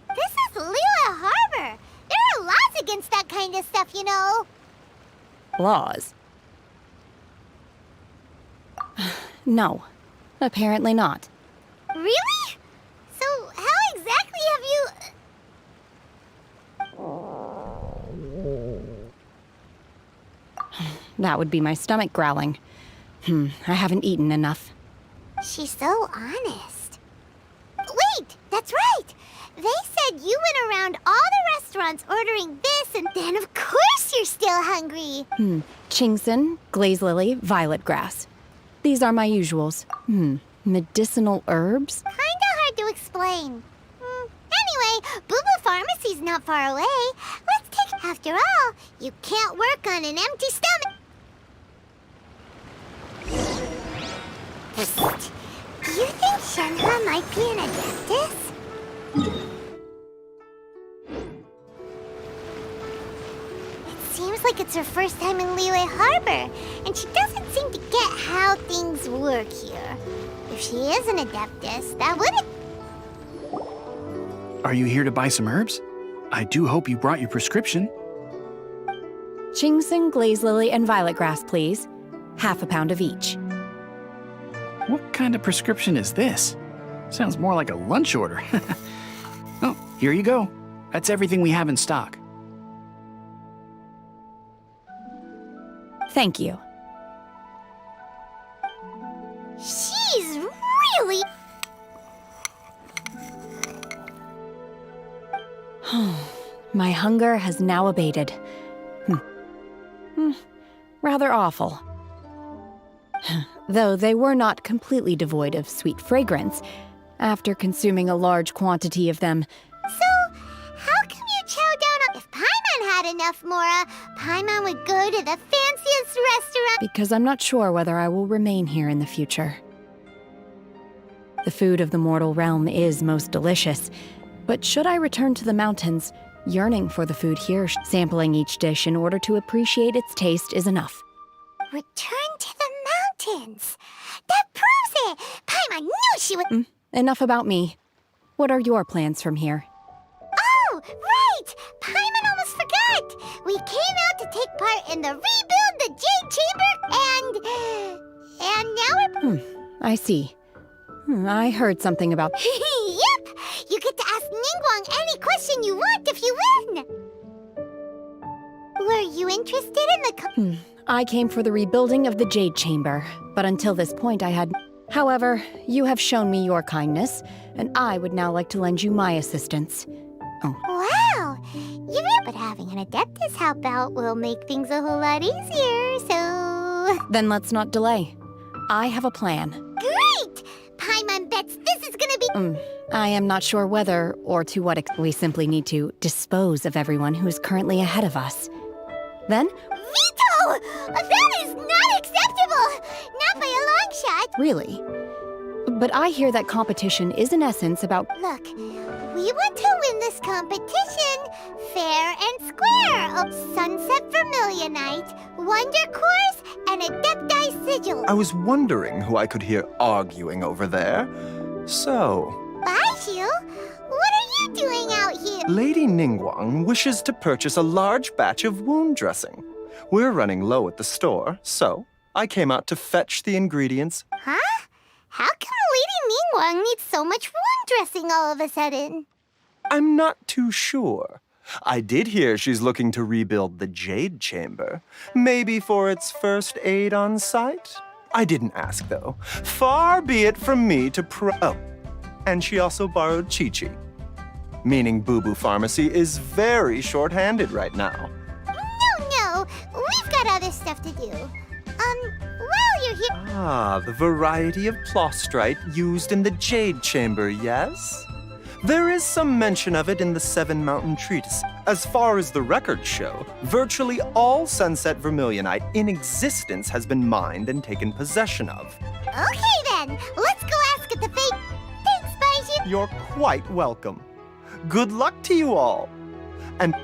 This is Liyue Harbor. There are laws against that kind of stuff, you know. Laws? No, apparently not. Really? So how exactly have you... That would be my stomach growling. I haven't eaten enough. She's so honest. Wait, that's right! They said you went around all the restaurants ordering this, and then of course you're still hungry! Chingson, glaze lily, violet grass. These are my usuals. Medicinal herbs? Kinda hard to explain. Anyway, Boo Boo Pharmacy's not far away. Let's take... After all, you can't work on an empty stomach. Psst. Do you think Shenhe might be an adeptus? It seems like it's her first time in Liyue Harbor, and she doesn't seem to get how things work here. If she is an adeptus, that wouldn't... Are you here to buy some herbs? I do hope you brought your prescription. Chingson, glaze lily, and violet grass, please. Half a pound of each. What kind of prescription is this? Sounds more like a lunch order. Oh, here you go. That's everything we have in stock. Thank you. She's really... My hunger has now abated. Rather awful. Though they were not completely devoid of sweet fragrance, after consuming a large quantity of them. So, how come you chow down on... If Paimon had enough, Mora, Paimon would go to the fanciest restaurant... Because I'm not sure whether I will remain here in the future. The food of the mortal realm is most delicious, but should I return to the mountains, yearning for the food here, sampling each dish in order to appreciate its taste is enough. Return to the mountains! That proves it! Paimon knew she would... Enough about me. What are your plans from here? Oh, right! Paimon almost forgot! We came out to take part in the Rebuild the Jade Chamber, and now we're... I see. I heard something about... Yep! You get to ask Ningguang any question you want if you win! Were you interested in the... I came for the rebuilding of the Jade Chamber, but until this point I had... However, you have shown me your kindness, and I would now like to lend you my assistance. Wow! But having an Adeptus help out will make things a whole lot easier, so... Then let's not delay. I have a plan. Great! Paimon bets this is gonna be... I am not sure whether or to what extent we simply need to dispose of everyone who is currently ahead of us. Then... Veto! That is not acceptable! Not by a long shot! Really? But I hear that competition is in essence about... Look, we want to win this competition fair and square of Sunset Vermilionite, Wonder Course, and Adepti Sigil. I was wondering who I could hear arguing over there. So... Baizhu? What are you doing out here? Lady Ningguang wishes to purchase a large batch of wound dressing. We're running low at the store, so I came out to fetch the ingredients. Huh? How come Lady Ningguang needs so much wound dressing all of a sudden? I'm not too sure. I did hear she's looking to rebuild the Jade Chamber. Maybe for its first aid on site? I didn't ask, though. Far be it from me to Oh, and she also borrowed Chi-Chi. Meaning Boo Boo Pharmacy is very short-handed right now. No, we've got other stuff to do. While you're here... Ah, the variety of plostrite used in the Jade Chamber, yes? There is some mention of it in the Seven Mountain Treatise. As far as the records show, virtually all Sunset Vermilionite in existence has been mined and taken possession of. Okay then, let's go ask at the fake... Thanks, Baizhu. You're quite welcome. Good luck to you all. And...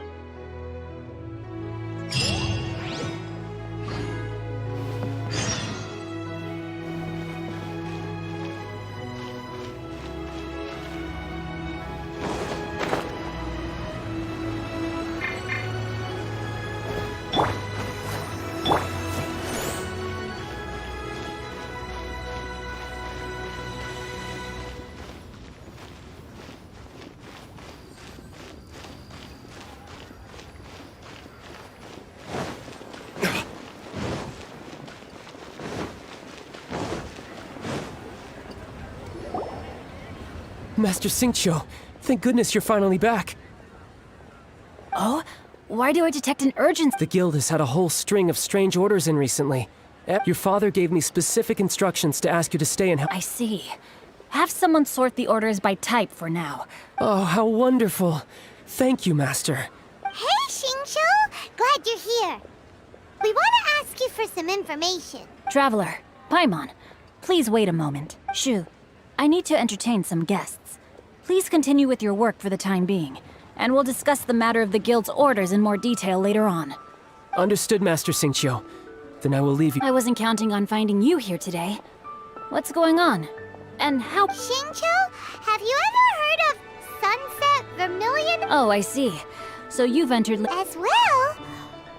Master Xingqiu, thank goodness you're finally back. Oh? Why do I detect an urgency? The guild has had a whole string of strange orders in recently. Your father gave me specific instructions to ask you to stay and help. I see. Have someone sort the orders by type for now. Oh, how wonderful. Thank you, Master. Hey, Xingqiu! Glad you're here. We want to ask you for some information. Traveler, Paimon, please wait a moment. Shu, I need to entertain some guests. Please continue with your work for the time being, and we'll discuss the matter of the guild's orders in more detail later on. Understood, Master Xingqiu. Then I will leave you. I wasn't counting on finding you here today. What's going on? And how— Xingqiu, have you ever heard of Sunset Vermilion? Oh, I see. So you've entered— As well?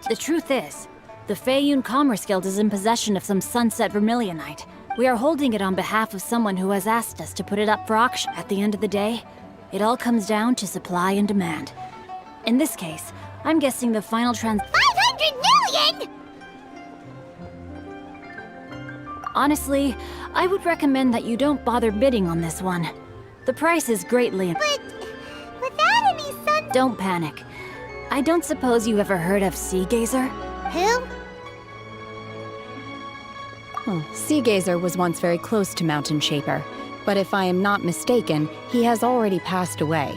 The truth is, the Feiyun Commerce Guild is in possession of some Sunset Vermilionite. We are holding it on behalf of someone who has asked us to put it up for auction. At the end of the day, it all comes down to supply and demand. In this case, I'm guessing the final 500 million! Honestly, I would recommend that you don't bother bidding on this one. The price is greatly— But without any sun— Don't panic. I don't suppose you ever heard of Sea Gazer? Who? Sea Gazer was once very close to Mountain Shaper, but if I am not mistaken, he has already passed away.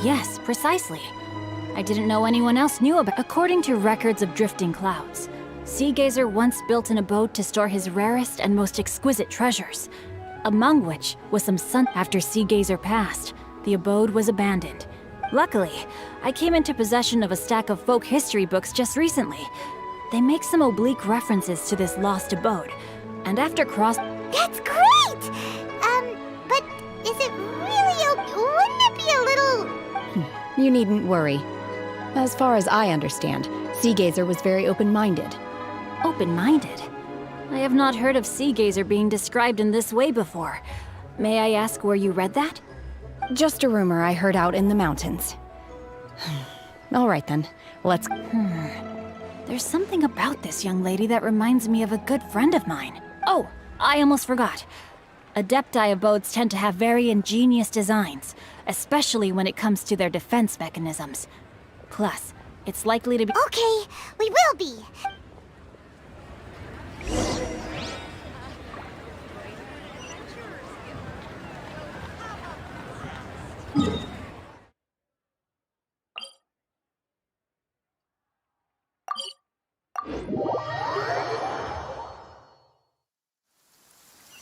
Yes, precisely. I didn't know anyone else knew about— According to records of drifting clouds, Sea Gazer once built an abode to store his rarest and most exquisite treasures, among which was some sun— After Sea Gazer passed, the abode was abandoned. Luckily, I came into possession of a stack of folk history books just recently. They make some oblique references to this lost abode, and after cross— That's great! But is it really wouldn't it be a little— You needn't worry. As far as I understand, Sea Gazer was very open-minded. Open-minded? I have not heard of Sea Gazer being described in this way before. May I ask where you read that? Just a rumor I heard out in the mountains. All right then, let's— There's something about this young lady that reminds me of a good friend of mine. Oh, I almost forgot. Adepti abodes tend to have very ingenious designs, especially when it comes to their defense mechanisms. Plus, it's likely to be— Okay, we will be.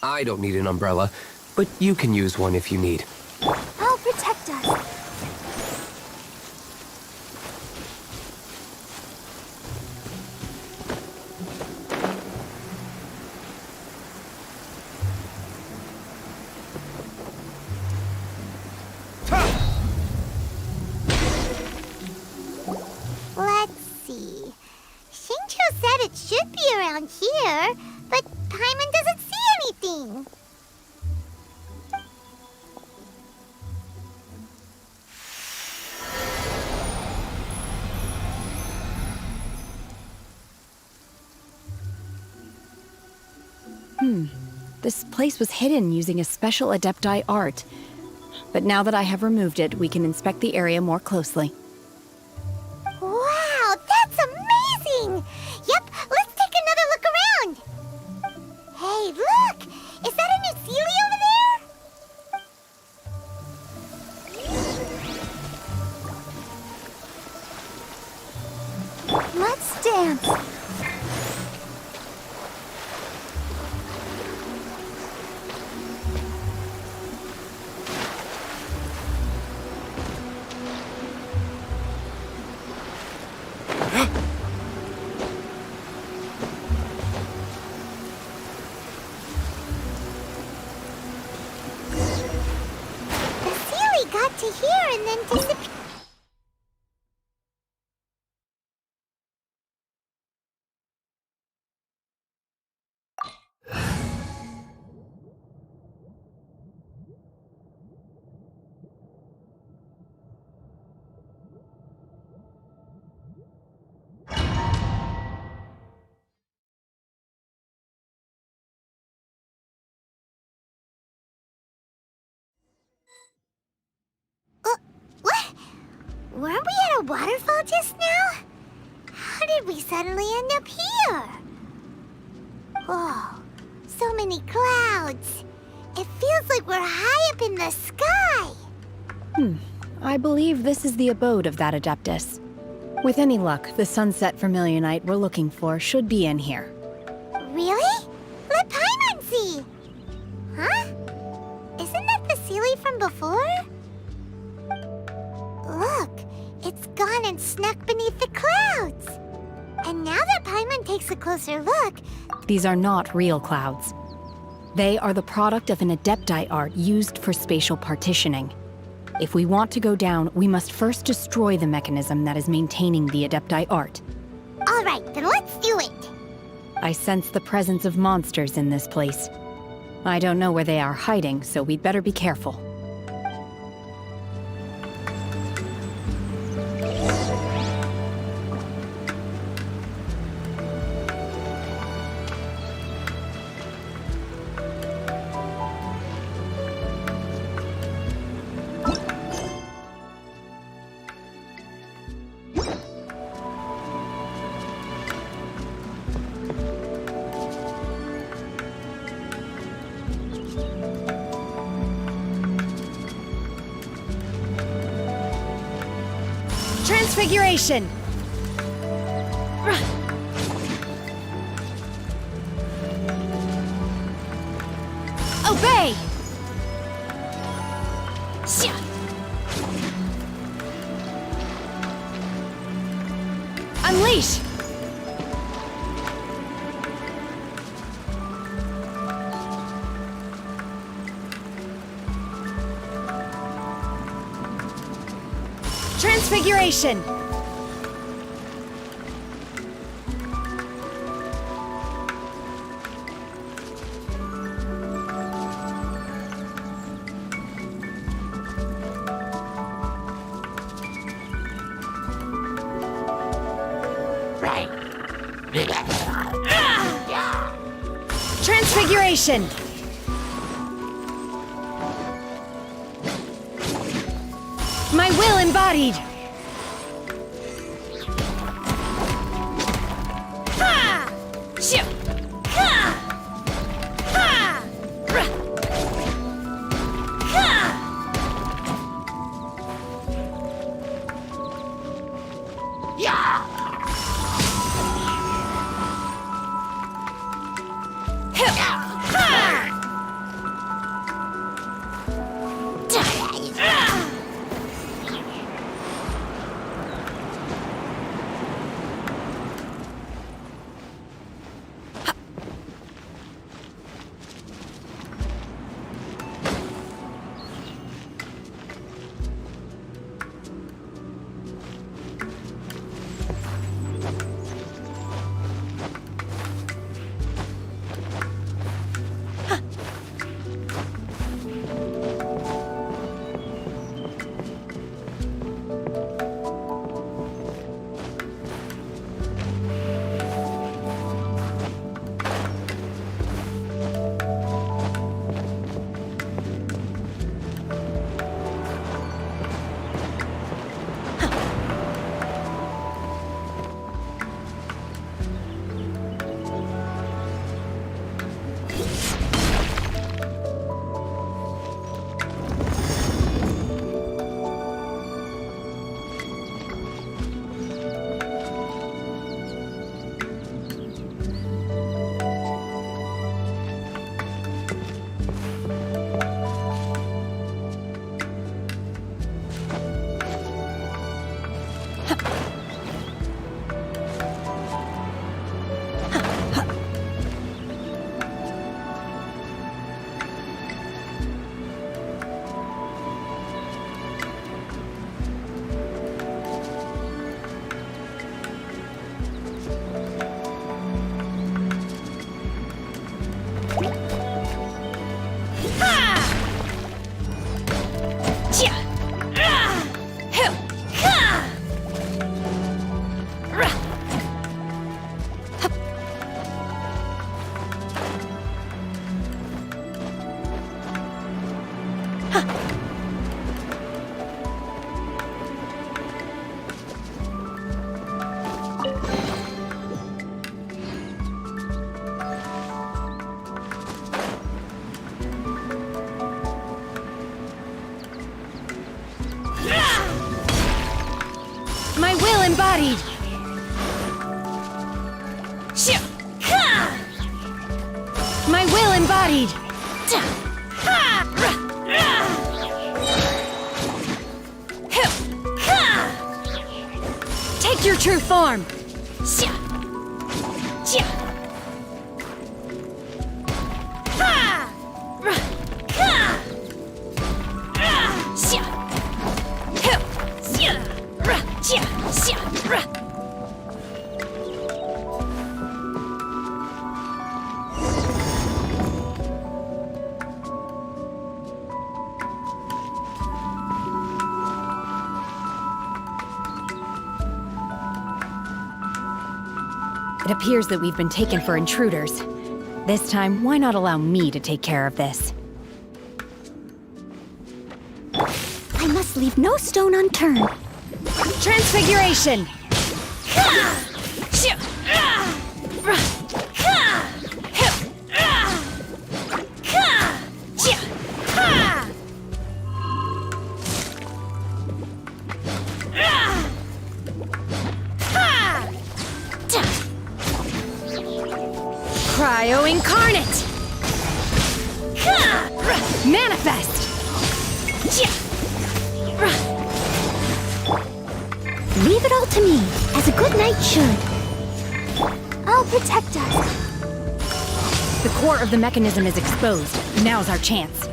I don't need an umbrella, but you can use one if you need. I'll protect us. Let's see. Xingqiu said it should be around here, but Paimon doesn't see anything. This place was hidden using a special Adepti art. But now that I have removed it, we can inspect the area more closely. Wow, that's amazing! Yep, let's take another look around. Hey, look! Is that a new Sealy over there? Let's dance. Got to here and then disappeared. Weren't we at a waterfall just now? How did we suddenly end up here? Whoa, so many clouds. It feels like we're high up in the sky. I believe this is the abode of that Adeptus. With any luck, the sunset vermilionite we're looking for should be in here. Really? Let Paimon see. Huh? Isn't that the Sealy from before? Look, it's gone and snuck beneath the clouds. And now that Paimon takes a closer look, These are not real clouds. They are the product of an Adepti art used for spatial partitioning. If we want to go down, we must first destroy the mechanism that is maintaining the Adepti art. all right, then let's do it. I sense the presence of monsters in this place. I don't know where they are hiding, so we'd better be careful. Transfiguration! Obey! Unleash! Transfiguration! Transfiguration! My will embodied! My will embodied! My will embodied! Take your true form! It appears that we've been taken for intruders. This time, why not allow me to take care of this? I must leave no stone unturned. Transfiguration! Cryo incarnate! Manifest! Leave it all to me, as a good knight should. I'll protect us. The core of the mechanism is exposed. Now's our chance.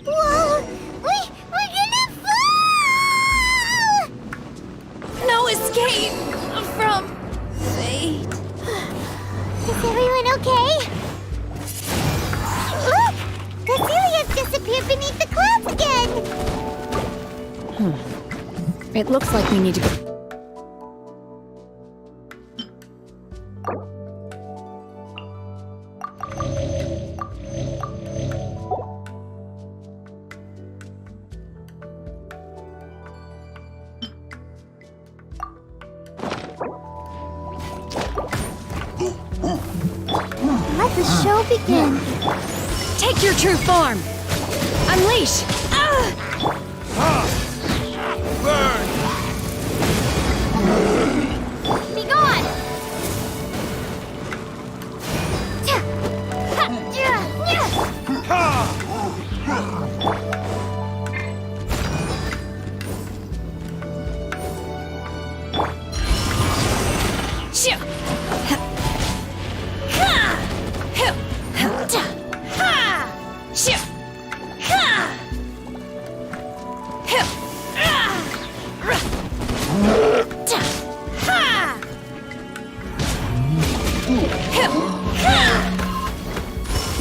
Whoa! We're gonna fall! No escape from fate. Is everyone okay? Look! Cecilia's disappeared beneath the clouds again! It looks like we need to go. Let the show begin. Take your true form! Unleash! Be gone!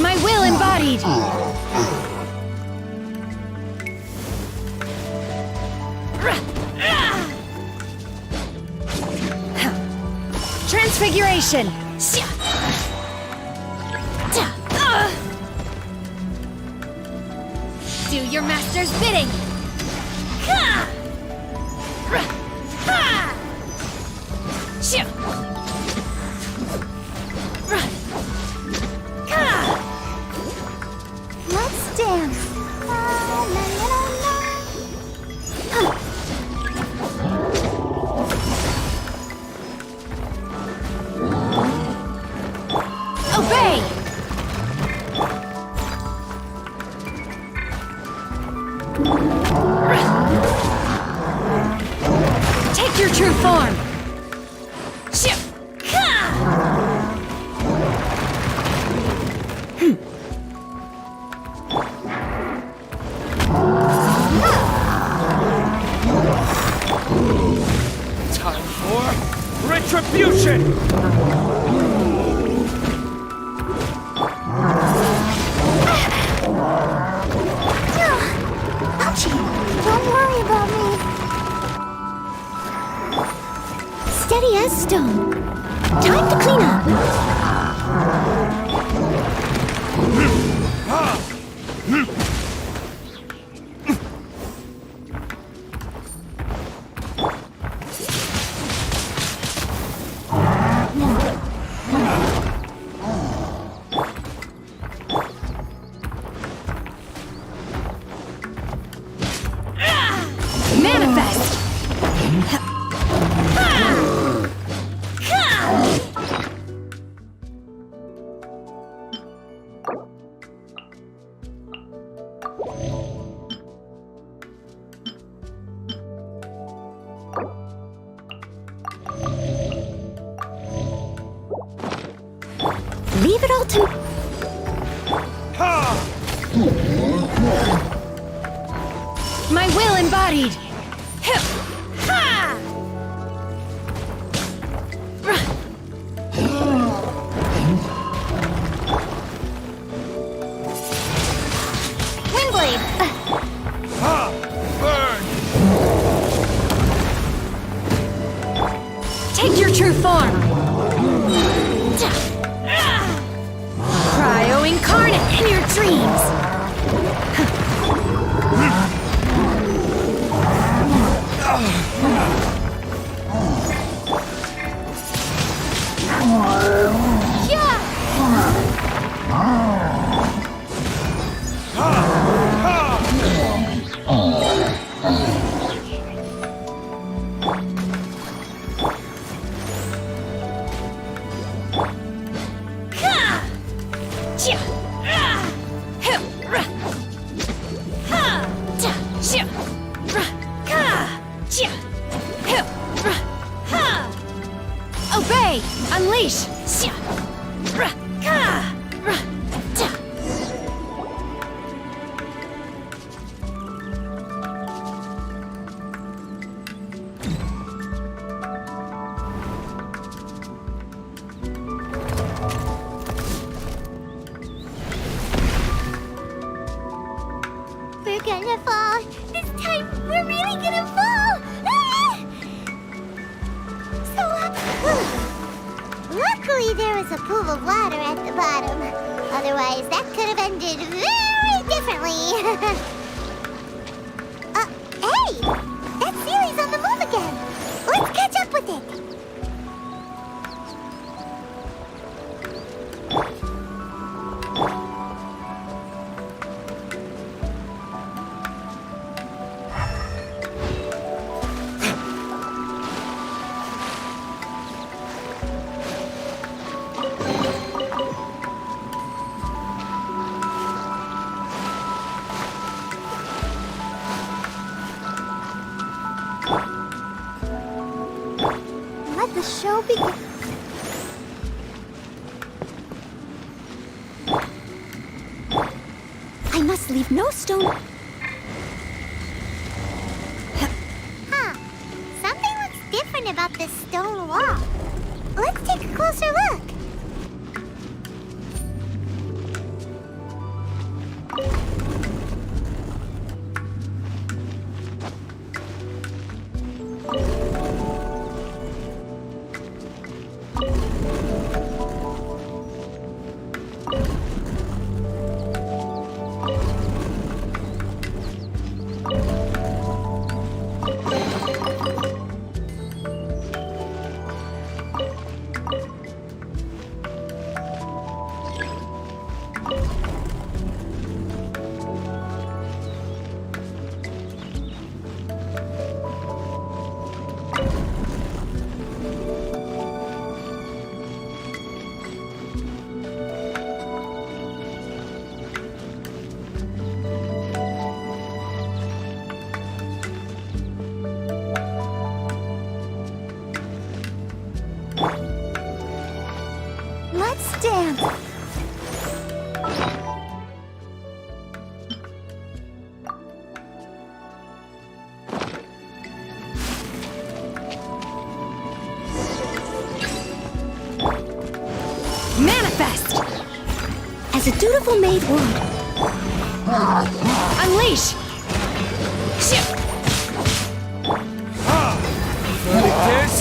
My will embodied! Transfiguration! Do your master's bidding! Let's dance. La, la, la, la. Obey! Take your true form! Time for retribution! Ouchie! Don't worry about me. steady as stone. Time to clean up. Manifest! Leave it all to... My will embodied! Windblade! Take your true form! Cryo incarnate in your dreams! Obey! Unleash! We're gonna fall. This time, we're really gonna fall. Ah! Luckily, there was a pool of water at the bottom. Otherwise, that could have ended very differently. Hey! That Sealy's on the move again. Let's catch up with it. Let the show begin. I must leave no stone. Huh. Something looks different about this stone wall. Let's take a closer look. Let's dance. Manifest! As a dutiful maid would. Unleash! Victors?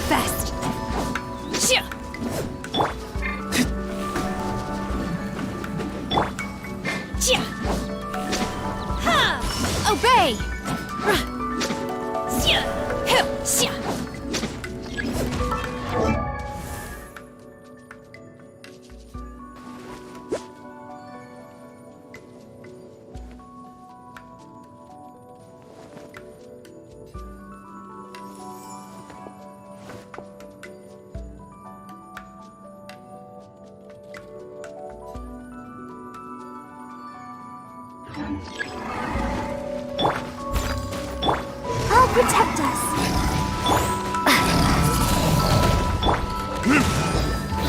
Manifest! Shia! Shia! Ha! Obey! Shia! Shia! I'll protect us.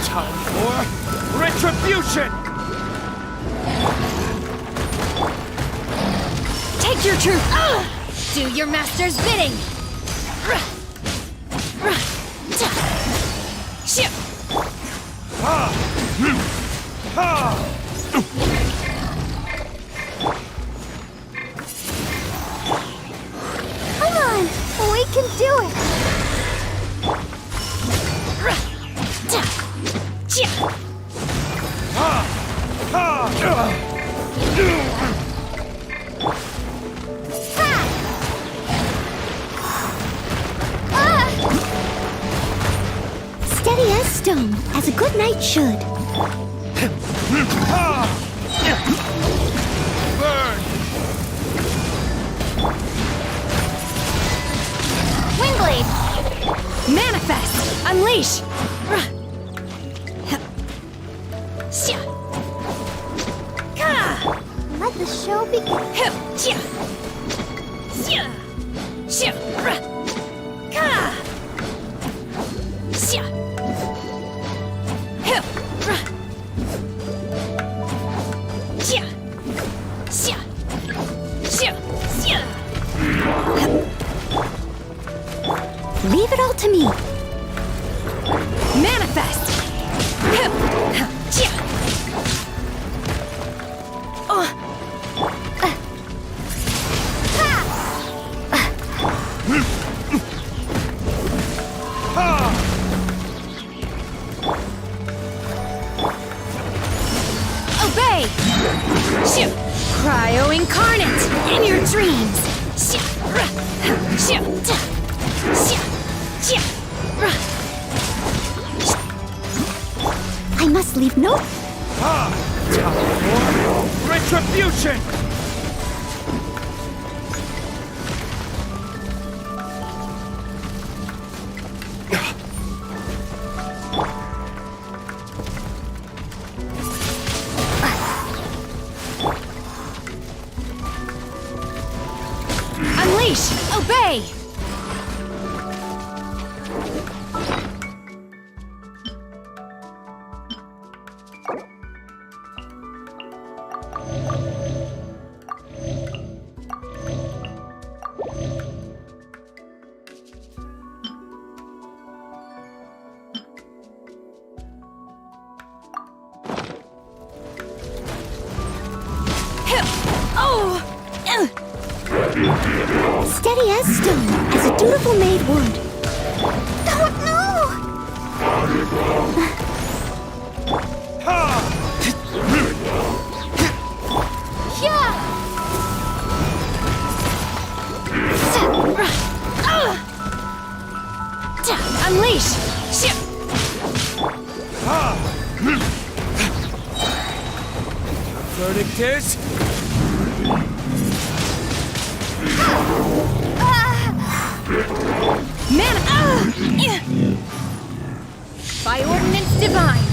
Time for retribution! Take your truth! Do your master's bidding! Shia! Come on, we can do it. Steady as stone, as a good knight should. Burn! Wingblade! Manifest! Unleash! Let the show begin. Leave it all to me. Manifest! Obey! Cryo incarnate in your dreams! I must leave no... Time for retribution! Unleash! Obey! Steady as stone, as a dutiful maid would. Oh, no! Unleash! Verdict is... By ordinance divine!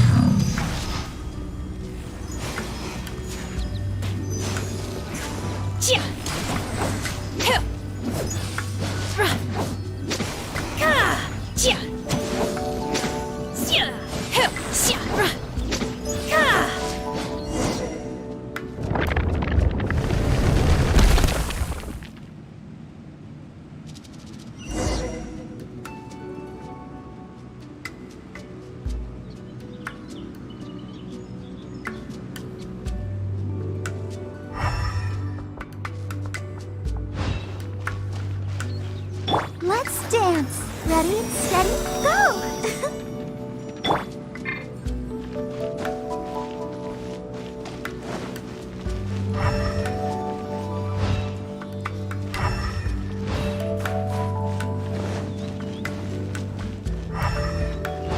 Let's dance. Ready, steady, go!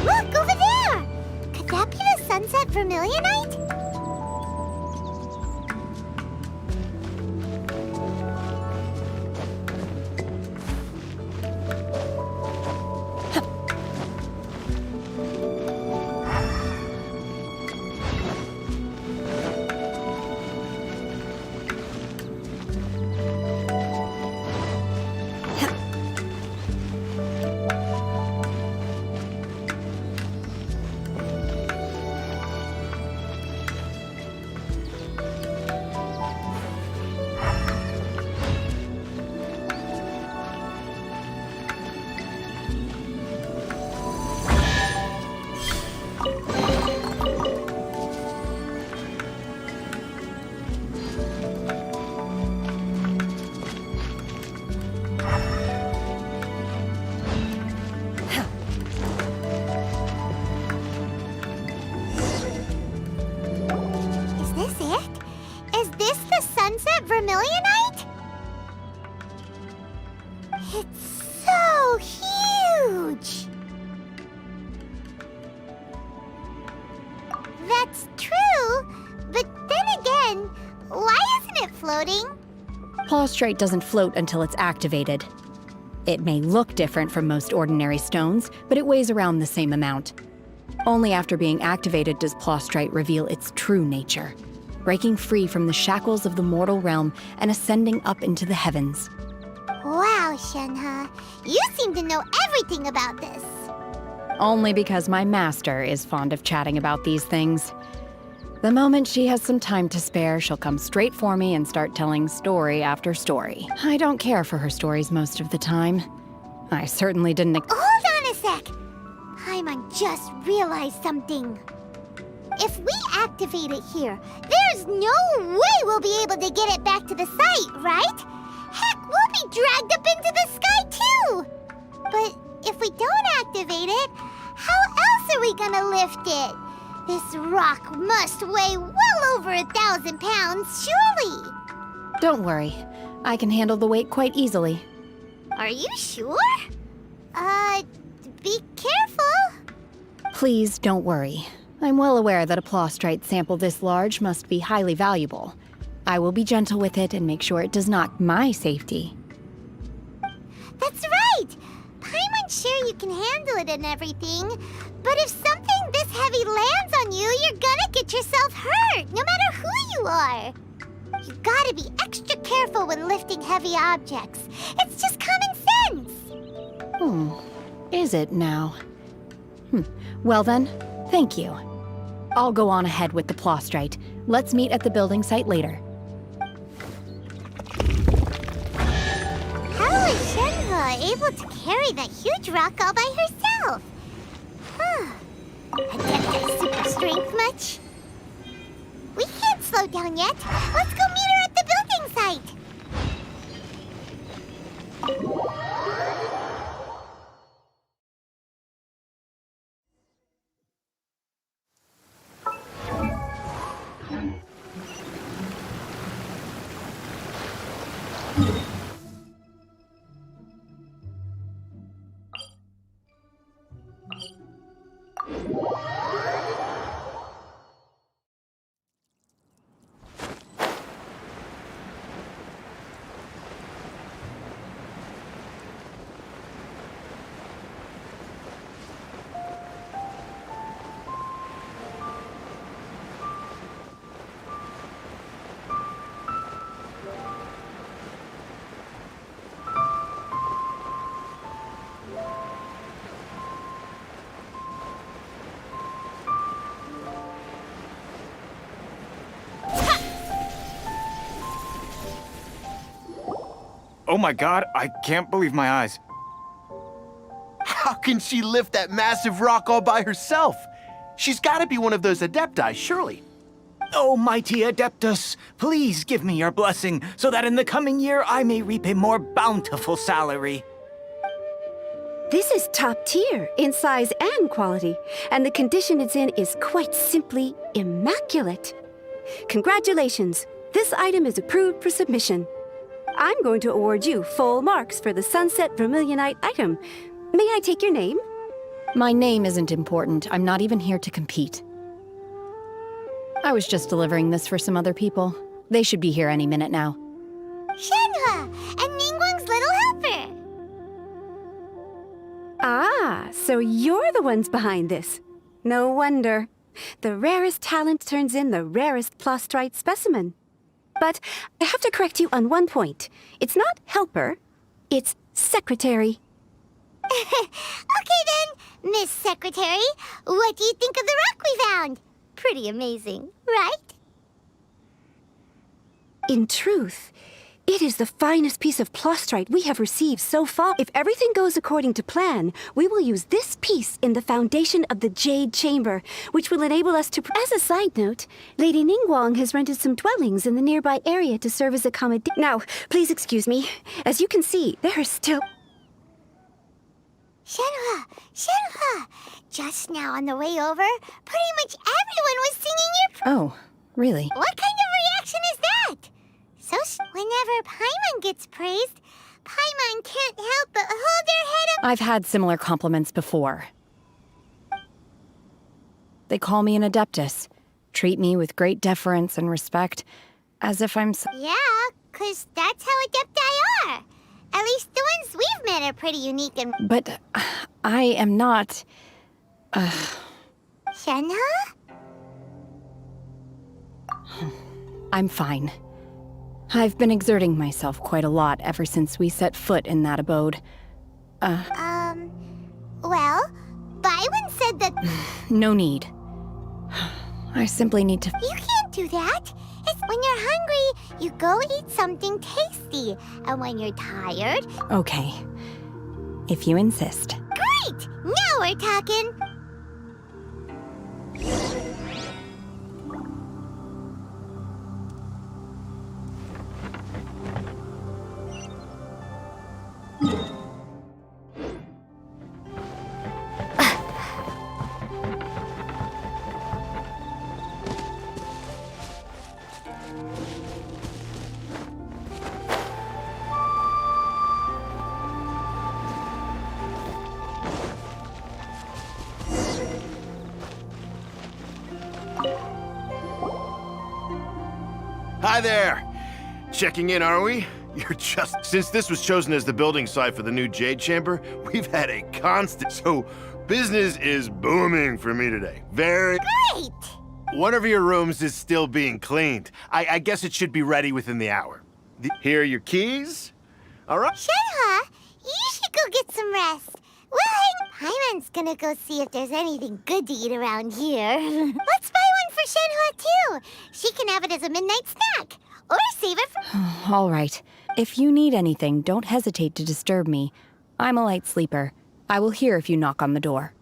Look, over there! Could that be the sunset vermilionite? Is this it? Is this the sunset vermilionite? It's so huge! That's true, but then again, why isn't it floating? Plaustrite doesn't float until it's activated. It may look different from most ordinary stones, but it weighs around the same amount. Only after being activated does Plaustrite reveal its true nature, breaking free from the shackles of the mortal realm and ascending up into the heavens. Wow, Shenhe, you seem to know everything about this. Only because my master is fond of chatting about these things. The moment she has some time to spare, she'll come straight for me and start telling story after story. I don't care for her stories most of the time. I certainly didn't Hold on a sec! Paimon just realized something. If we activate it here, there's no way we'll be able to get it back to the site, right? Heck, we'll be dragged up into the sky too! But if we don't activate it, how else are we gonna lift it? This rock must weigh well over 1,000 pounds, surely! Don't worry. I can handle the weight quite easily. Are you sure? Be careful. Please don't worry. I'm well aware that a plaustrite sample this large must be highly valuable. I will be gentle with it and make sure it does not my safety. That's right! Paimon's sure you can handle it and everything, but if something this heavy lands on you, you're gonna get yourself hurt, no matter who you are. You gotta be extra careful when lifting heavy objects. It's just common sense. Is it now? Well then, thank you. I'll go on ahead with the plaustrite. Let's meet at the building site later. How is Shenhe able to carry that huge rock all by herself? Adept super strength much? We can't slow down yet. Let's go meet her at the building site. Oh my god, I can't believe my eyes. How can she lift that massive rock all by herself? She's gotta be one of those Adepti, surely. Oh, mighty Adeptus, please give me your blessing so that in the coming year I may reap a more bountiful salary. This is top tier in size and quality, and the condition it's in is quite simply immaculate. Congratulations! This item is approved for submission. I'm going to award you full marks for the Sunset Vermilionite item. May I take your name? My name isn't important. I'm not even here to compete. I was just delivering this for some other people. They should be here any minute now. Shenhua and Ningguang's little helper. Ah, so you're the ones behind this. No wonder. The rarest talent turns in the rarest plastrite specimen. But I have to correct you on one point. It's not helper, it's secretary. Okay then, Miss Secretary, what do you think of the rock we found? Pretty amazing, right? In truth, it is the finest piece of plastrite we have received so far. If everything goes according to plan, we will use this piece in the foundation of the Jade Chamber, which will enable us to... As a side note, Lady Ningguang has rented some dwellings in the nearby area to serve as accommodation. Now, please excuse me. As you can see, there is still... Shenhua! Just now on the way over, pretty much everyone was singing your... Oh, really? What kind of reaction is that? So whenever Paimon gets praised, Paimon can't help but hold their head up. I've had similar compliments before. They call me an adeptus, treat me with great deference and respect, as if I'm... Yeah, 'cause that's how adepti are. At least the ones we've met are pretty unique and... But I am not... Shenhua? I'm fine. I've been exerting myself quite a lot ever since we set foot in that abode. Well, Baiwen said that... No need. I simply need to... You can't do that. It's when you're hungry, you go eat something tasty. And when you're tired... Okay. If you insist. Great! Now we're talking! Hi there! Checking in, are we? You're just... Since this was chosen as the building site for the new Jade Chamber, we've had a constant... So, business is booming for me today. Very... Great! One of your rooms is still being cleaned. I guess it should be ready within the hour. Here are your keys. All right? Shenhua, you should go get some rest. Paimon's gonna go see if there's anything good to eat around here. Let's buy one for Shenhua, too. She can have it as a midnight snack. Or save it for... All right. If you need anything, don't hesitate to disturb me. I'm a light sleeper. I will hear if you knock on the door.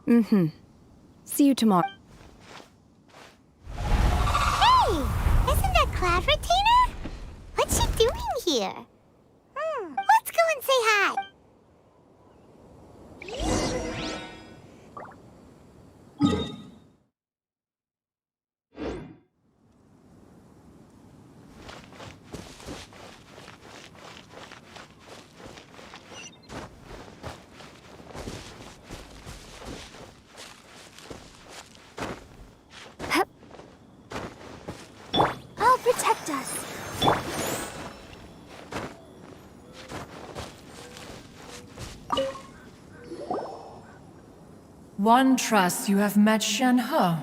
Mm-hmm. See you tomorrow. Hey! Isn't that Cloud Retainer? What's she doing here? Let's go and say hi. I'll protect us. One trusts you have met Shenhe.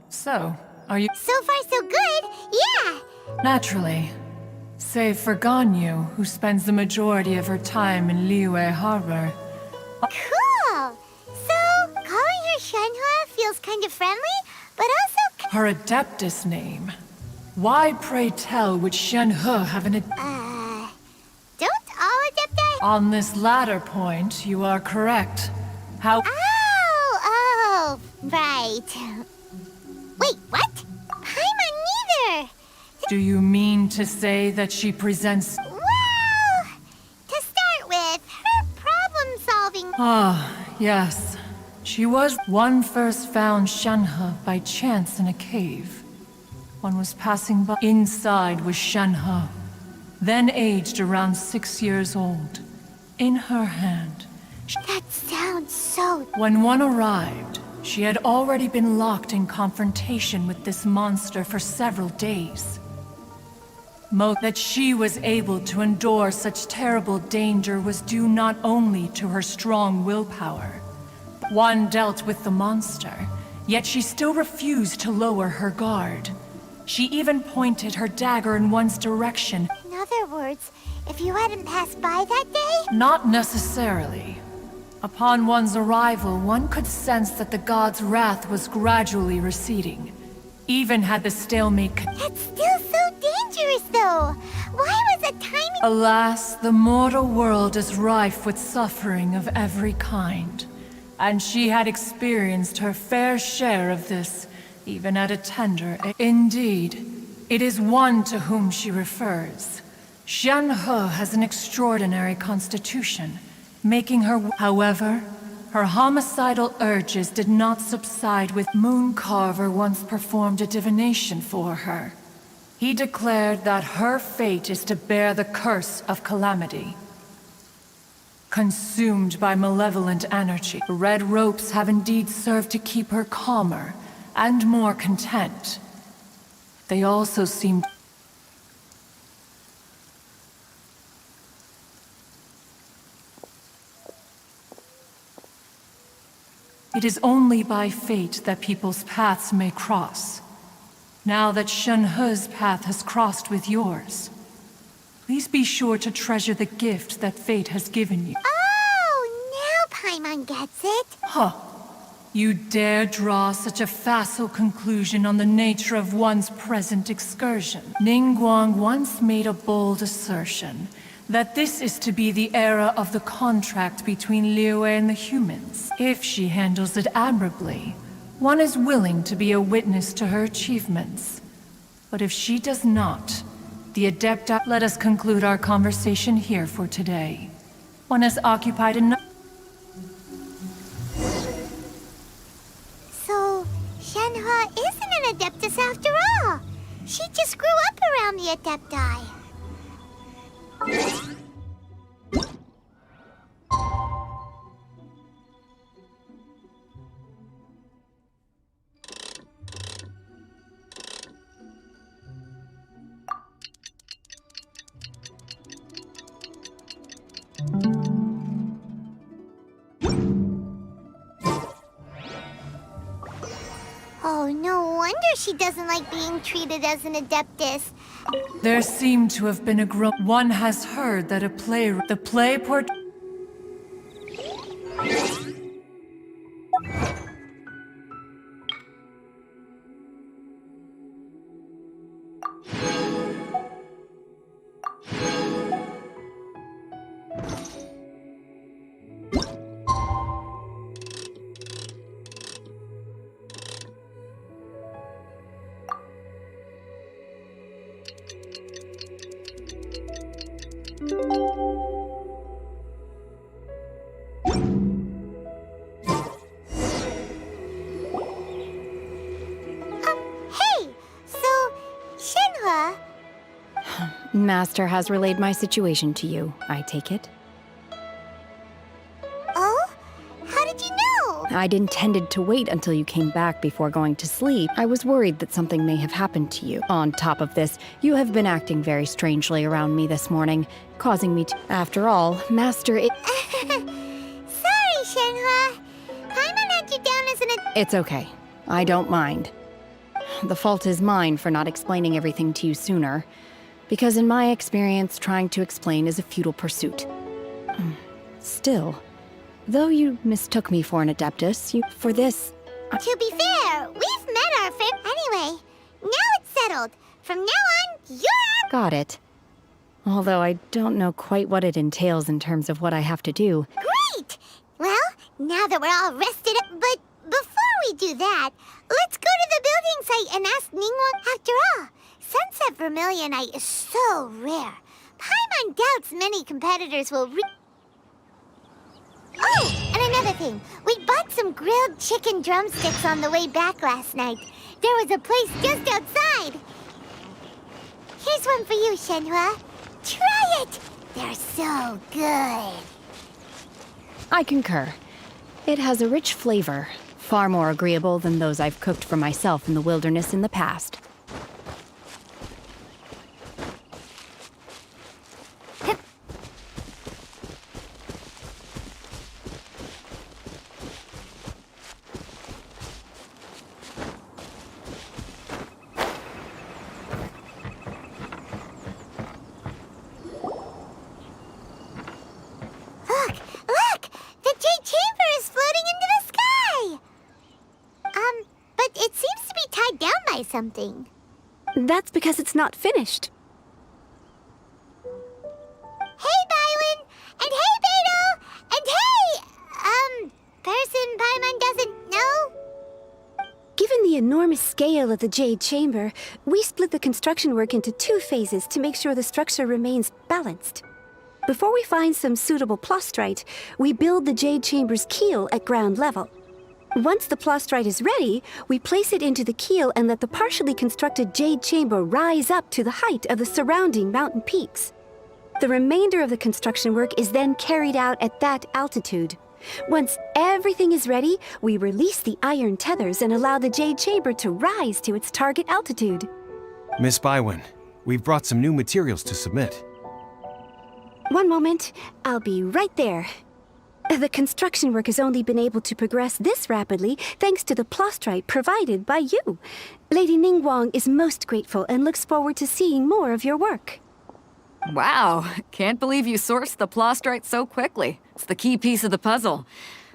So, are you... So far, so good. Yeah. Naturally. Save for Ganyu, who spends the majority of her time in Liyue Harbor. Cool. So, calling her Shenhua feels kind of friendly, but also... Her Adeptus name. Why, pray tell, would Shenhe have an... Don't all Adepti... On this latter point, you are correct. How... Oh, right. Wait, what? Paimon neither. Do you mean to say that she presents... Well, to start with, her problems Ah, yes. She was. One first found Shenhe by chance in a cave. One was passing by. Inside was Shenhe, then aged around 6 years old. In her hand. That sounds so... When one arrived, she had already been locked in confrontation with this monster for several days. That she was able to endure such terrible danger was due not only to her strong willpower. One dealt with the monster, yet she still refused to lower her guard. She even pointed her dagger in one's direction. In other words, if you hadn't passed by that day? Not necessarily. Upon one's arrival, one could sense that the god's wrath was gradually receding. Even had the stalemate... That's still so dangerous, though. Why was a tiny... Alas, the mortal world is rife with suffering of every kind. And she had experienced her fair share of this, even at a tender age. Indeed, it is one to whom she refers. Shenhe has an extraordinary constitution, making her... However, her homicidal urges did not subside with... Mooncarver once performed a divination for her. He declared that her fate is to bear the curse of calamity. Consumed by malevolent energy, the red ropes have indeed served to keep her calmer and more content. They also seem... It is only by fate that people's paths may cross. Now that Shenhe's path has crossed with yours, please be sure to treasure the gift that fate has given you. Oh, now Paimon gets it. Huh. You dare draw such a facile conclusion on the nature of one's present excursion. Ningguang once made a bold assertion that this is to be the era of the contract between Liyue and the humans. If she handles it admirably, one is willing to be a witness to her achievements. But if she does not, the Adepta... Let us conclude our conversation here for today. One has occupied enough... So, Shenhe isn't an Adeptus after all. She just grew up around the Adepti. Oh, no wonder she doesn't like being treated as an Adeptus. There seemed to have been a One has heard that the play port... Hey! So, Shenhe... Master has relayed my situation to you, I take it? Oh? How did you know? I'd intended to wait until you came back before going to sleep. I was worried that something may have happened to you. On top of this, you have been acting very strangely around me this morning, causing me to... After all, Master... Sorry, Shenhe. Paimon had you down as an... It's okay. I don't mind. The fault is mine for not explaining everything to you sooner, because in my experience, trying to explain is a futile pursuit. Still, though you mistook me for an Adeptus, for this... To be fair, we've met our fair... Anyway, now it's settled. From now on, you're... Got it. Although I don't know quite what it entails in terms of what I have to do. Great! Well, now that we're all rested up... But before we do that, let's go to the building site and ask Ningguang. After all, Sunset Vermilionite is so rare. Paimon doubts many competitors will Oh, everything. We bought some grilled chicken drumsticks on the way back last night. There was a place just outside. Here's one for you, Shenhua. Try it! They're so good. I concur. It has a rich flavor, far more agreeable than those I've cooked for myself in the wilderness in the past. Look! The Jade Chamber is floating into the sky! But it seems to be tied down by something. That's because it's not finished. Hey, Bywin! And hey, Beto! And hey! Person Paimon doesn't know? Given the enormous scale of the Jade Chamber, we split the construction work into 2 phases to make sure the structure remains balanced. Before we find some suitable plastrite, we build the Jade Chamber's keel at ground level. Once the plastrite is ready, we place it into the keel and let the partially constructed Jade Chamber rise up to the height of the surrounding mountain peaks. The remainder of the construction work is then carried out at that altitude. Once everything is ready, we release the iron tethers and allow the Jade Chamber to rise to its target altitude. Miss Bywin, we've brought some new materials to submit. One moment, I'll be right there. The construction work has only been able to progress this rapidly thanks to the plastrite provided by you. Lady Ningguang is most grateful and looks forward to seeing more of your work. Wow, can't believe you sourced the plastrite so quickly. It's the key piece of the puzzle.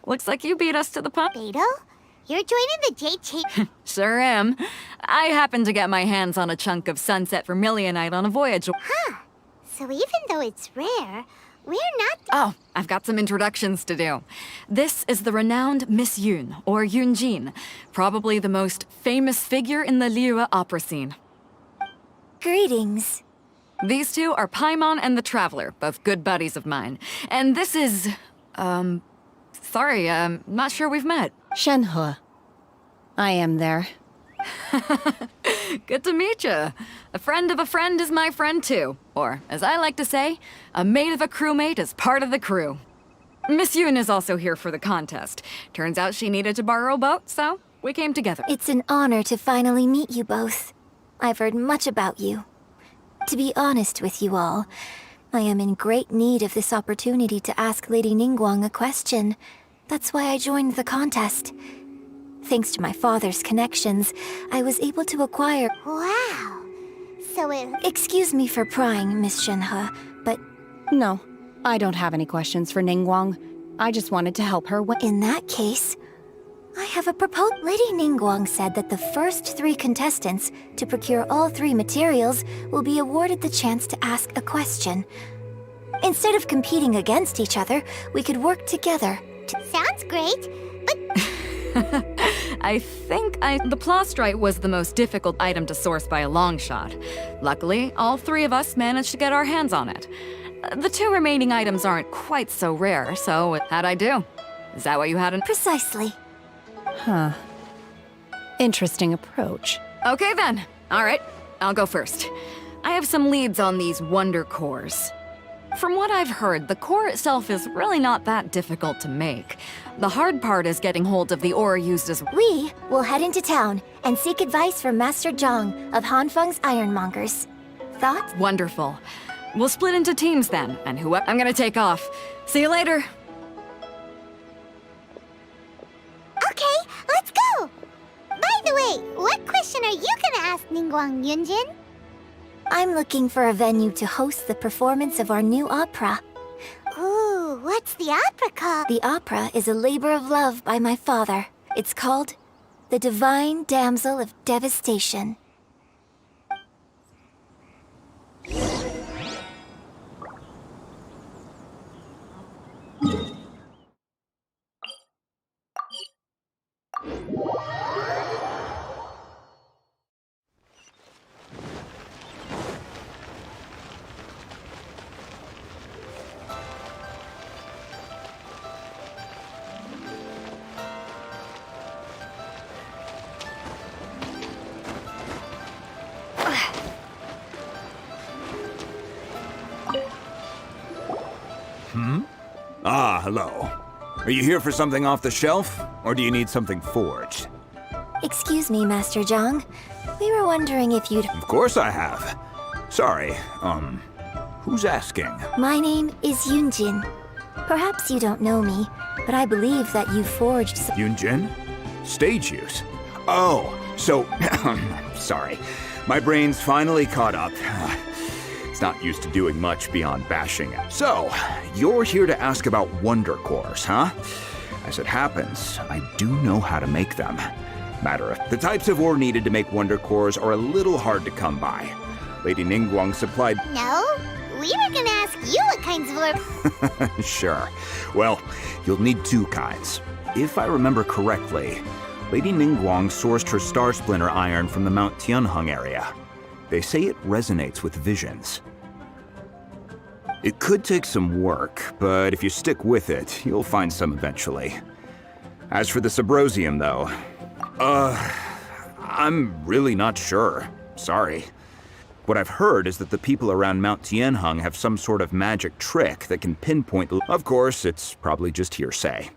Looks like you beat us to the punch. Beto? You're joining the Jade Chamber? Sure am. I happened to get my hands on a chunk of sunset vermilionite on a voyage. Huh. So even though it's rare, we're not... Oh, I've got some introductions to do. This is the renowned Miss Yun, or Yunjin, probably the most famous figure in the Liyue opera scene. Greetings. These two are Paimon and the Traveler, both good buddies of mine. And this is... sorry, not sure we've met. Shenhua. I am there. Good to meet you. A friend of a friend is my friend too. Or, as I like to say, a mate of a crewmate is part of the crew. Miss Yun is also here for the contest. Turns out she needed to borrow a boat, so we came together. It's an honor to finally meet you both. I've heard much about you. To be honest with you all, I am in great need of this opportunity to ask Lady Ningguang a question. That's why I joined the contest. Thanks to my father's connections, I was able to acquire... Wow! So Excuse me for prying, Miss Shenhe, but... No, I don't have any questions for Ningguang. I just wanted to help her In that case, I have a proposal. Lady Ningguang said that the first 3 contestants to procure all 3 materials will be awarded the chance to ask a question. Instead of competing against each other, we could work together. Sounds great, but... I think the plastrite was the most difficult item to source by a long shot. Luckily, all 3 of us managed to get our hands on it. The 2 remaining items aren't quite so rare, so how'd I do? Is that what you had in— Precisely. Huh. Interesting approach. Okay then. All right, I'll go first. I have some leads on these wonder cores. From what I've heard, the core itself is really not that difficult to make. The hard part is getting hold of the ore used as— We will head into town and seek advice from Master Zhang of Hanfeng's Ironmongers. Thoughts? Wonderful. We'll split into teams then, and I'm gonna take off. See you later. Okay, let's go! By the way, what question are you gonna ask Ningguang Yunjin? I'm looking for a venue to host the performance of our new opera. Ooh, what's the opera called? The opera is a labor of love by my father. It's called The Divine Damsel of Devastation. hello. Are you here for something off the shelf, or do you need something forged? Excuse me, Master Zhang. We were wondering if you'd... Of course I have. Sorry, who's asking? My name is Yunjin. Perhaps you don't know me, but I believe that you forged some... Yunjin? Stage use? Oh, so... sorry. My brain's finally caught up. It's not used to doing much beyond bashing it. So, you're here to ask about Wonder Cores, huh? As it happens, I do know how to make them. Matter of the types of ore needed to make Wonder Cores are a little hard to come by. Lady Ningguang supplied... No, we were gonna ask you what kinds of ore... Sure. Well, you'll need two kinds. If I remember correctly, Lady Ningguang sourced her Star Splinter iron from the Mount Tianheng area. They say it resonates with visions. It could take some work, but if you stick with it, you'll find some eventually. As for the Subrosium, though, I'm really not sure. Sorry. What I've heard is that the people around Mount Tianheng have some sort of magic trick that can pinpoint... Of course, it's probably just hearsay.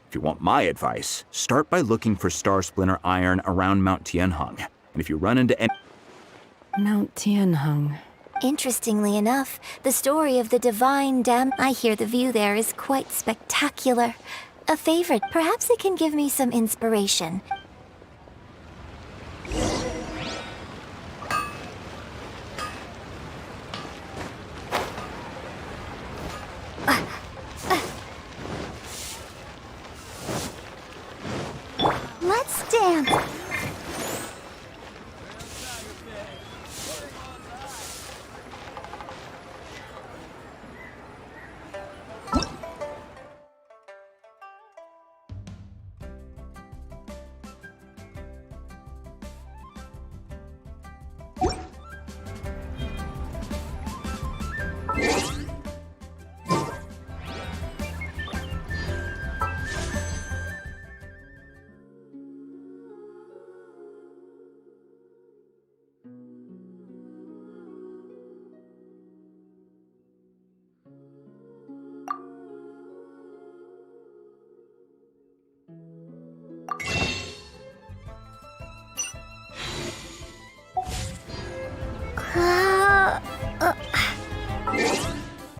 If you want my advice, start by looking for Star Splinter iron around Mount Tianheng. And if you run into any... Mount Tianheng. Interestingly enough, the story of the divine dam... I hear the view there is quite spectacular. A favorite. Perhaps it can give me some inspiration. Let's dance.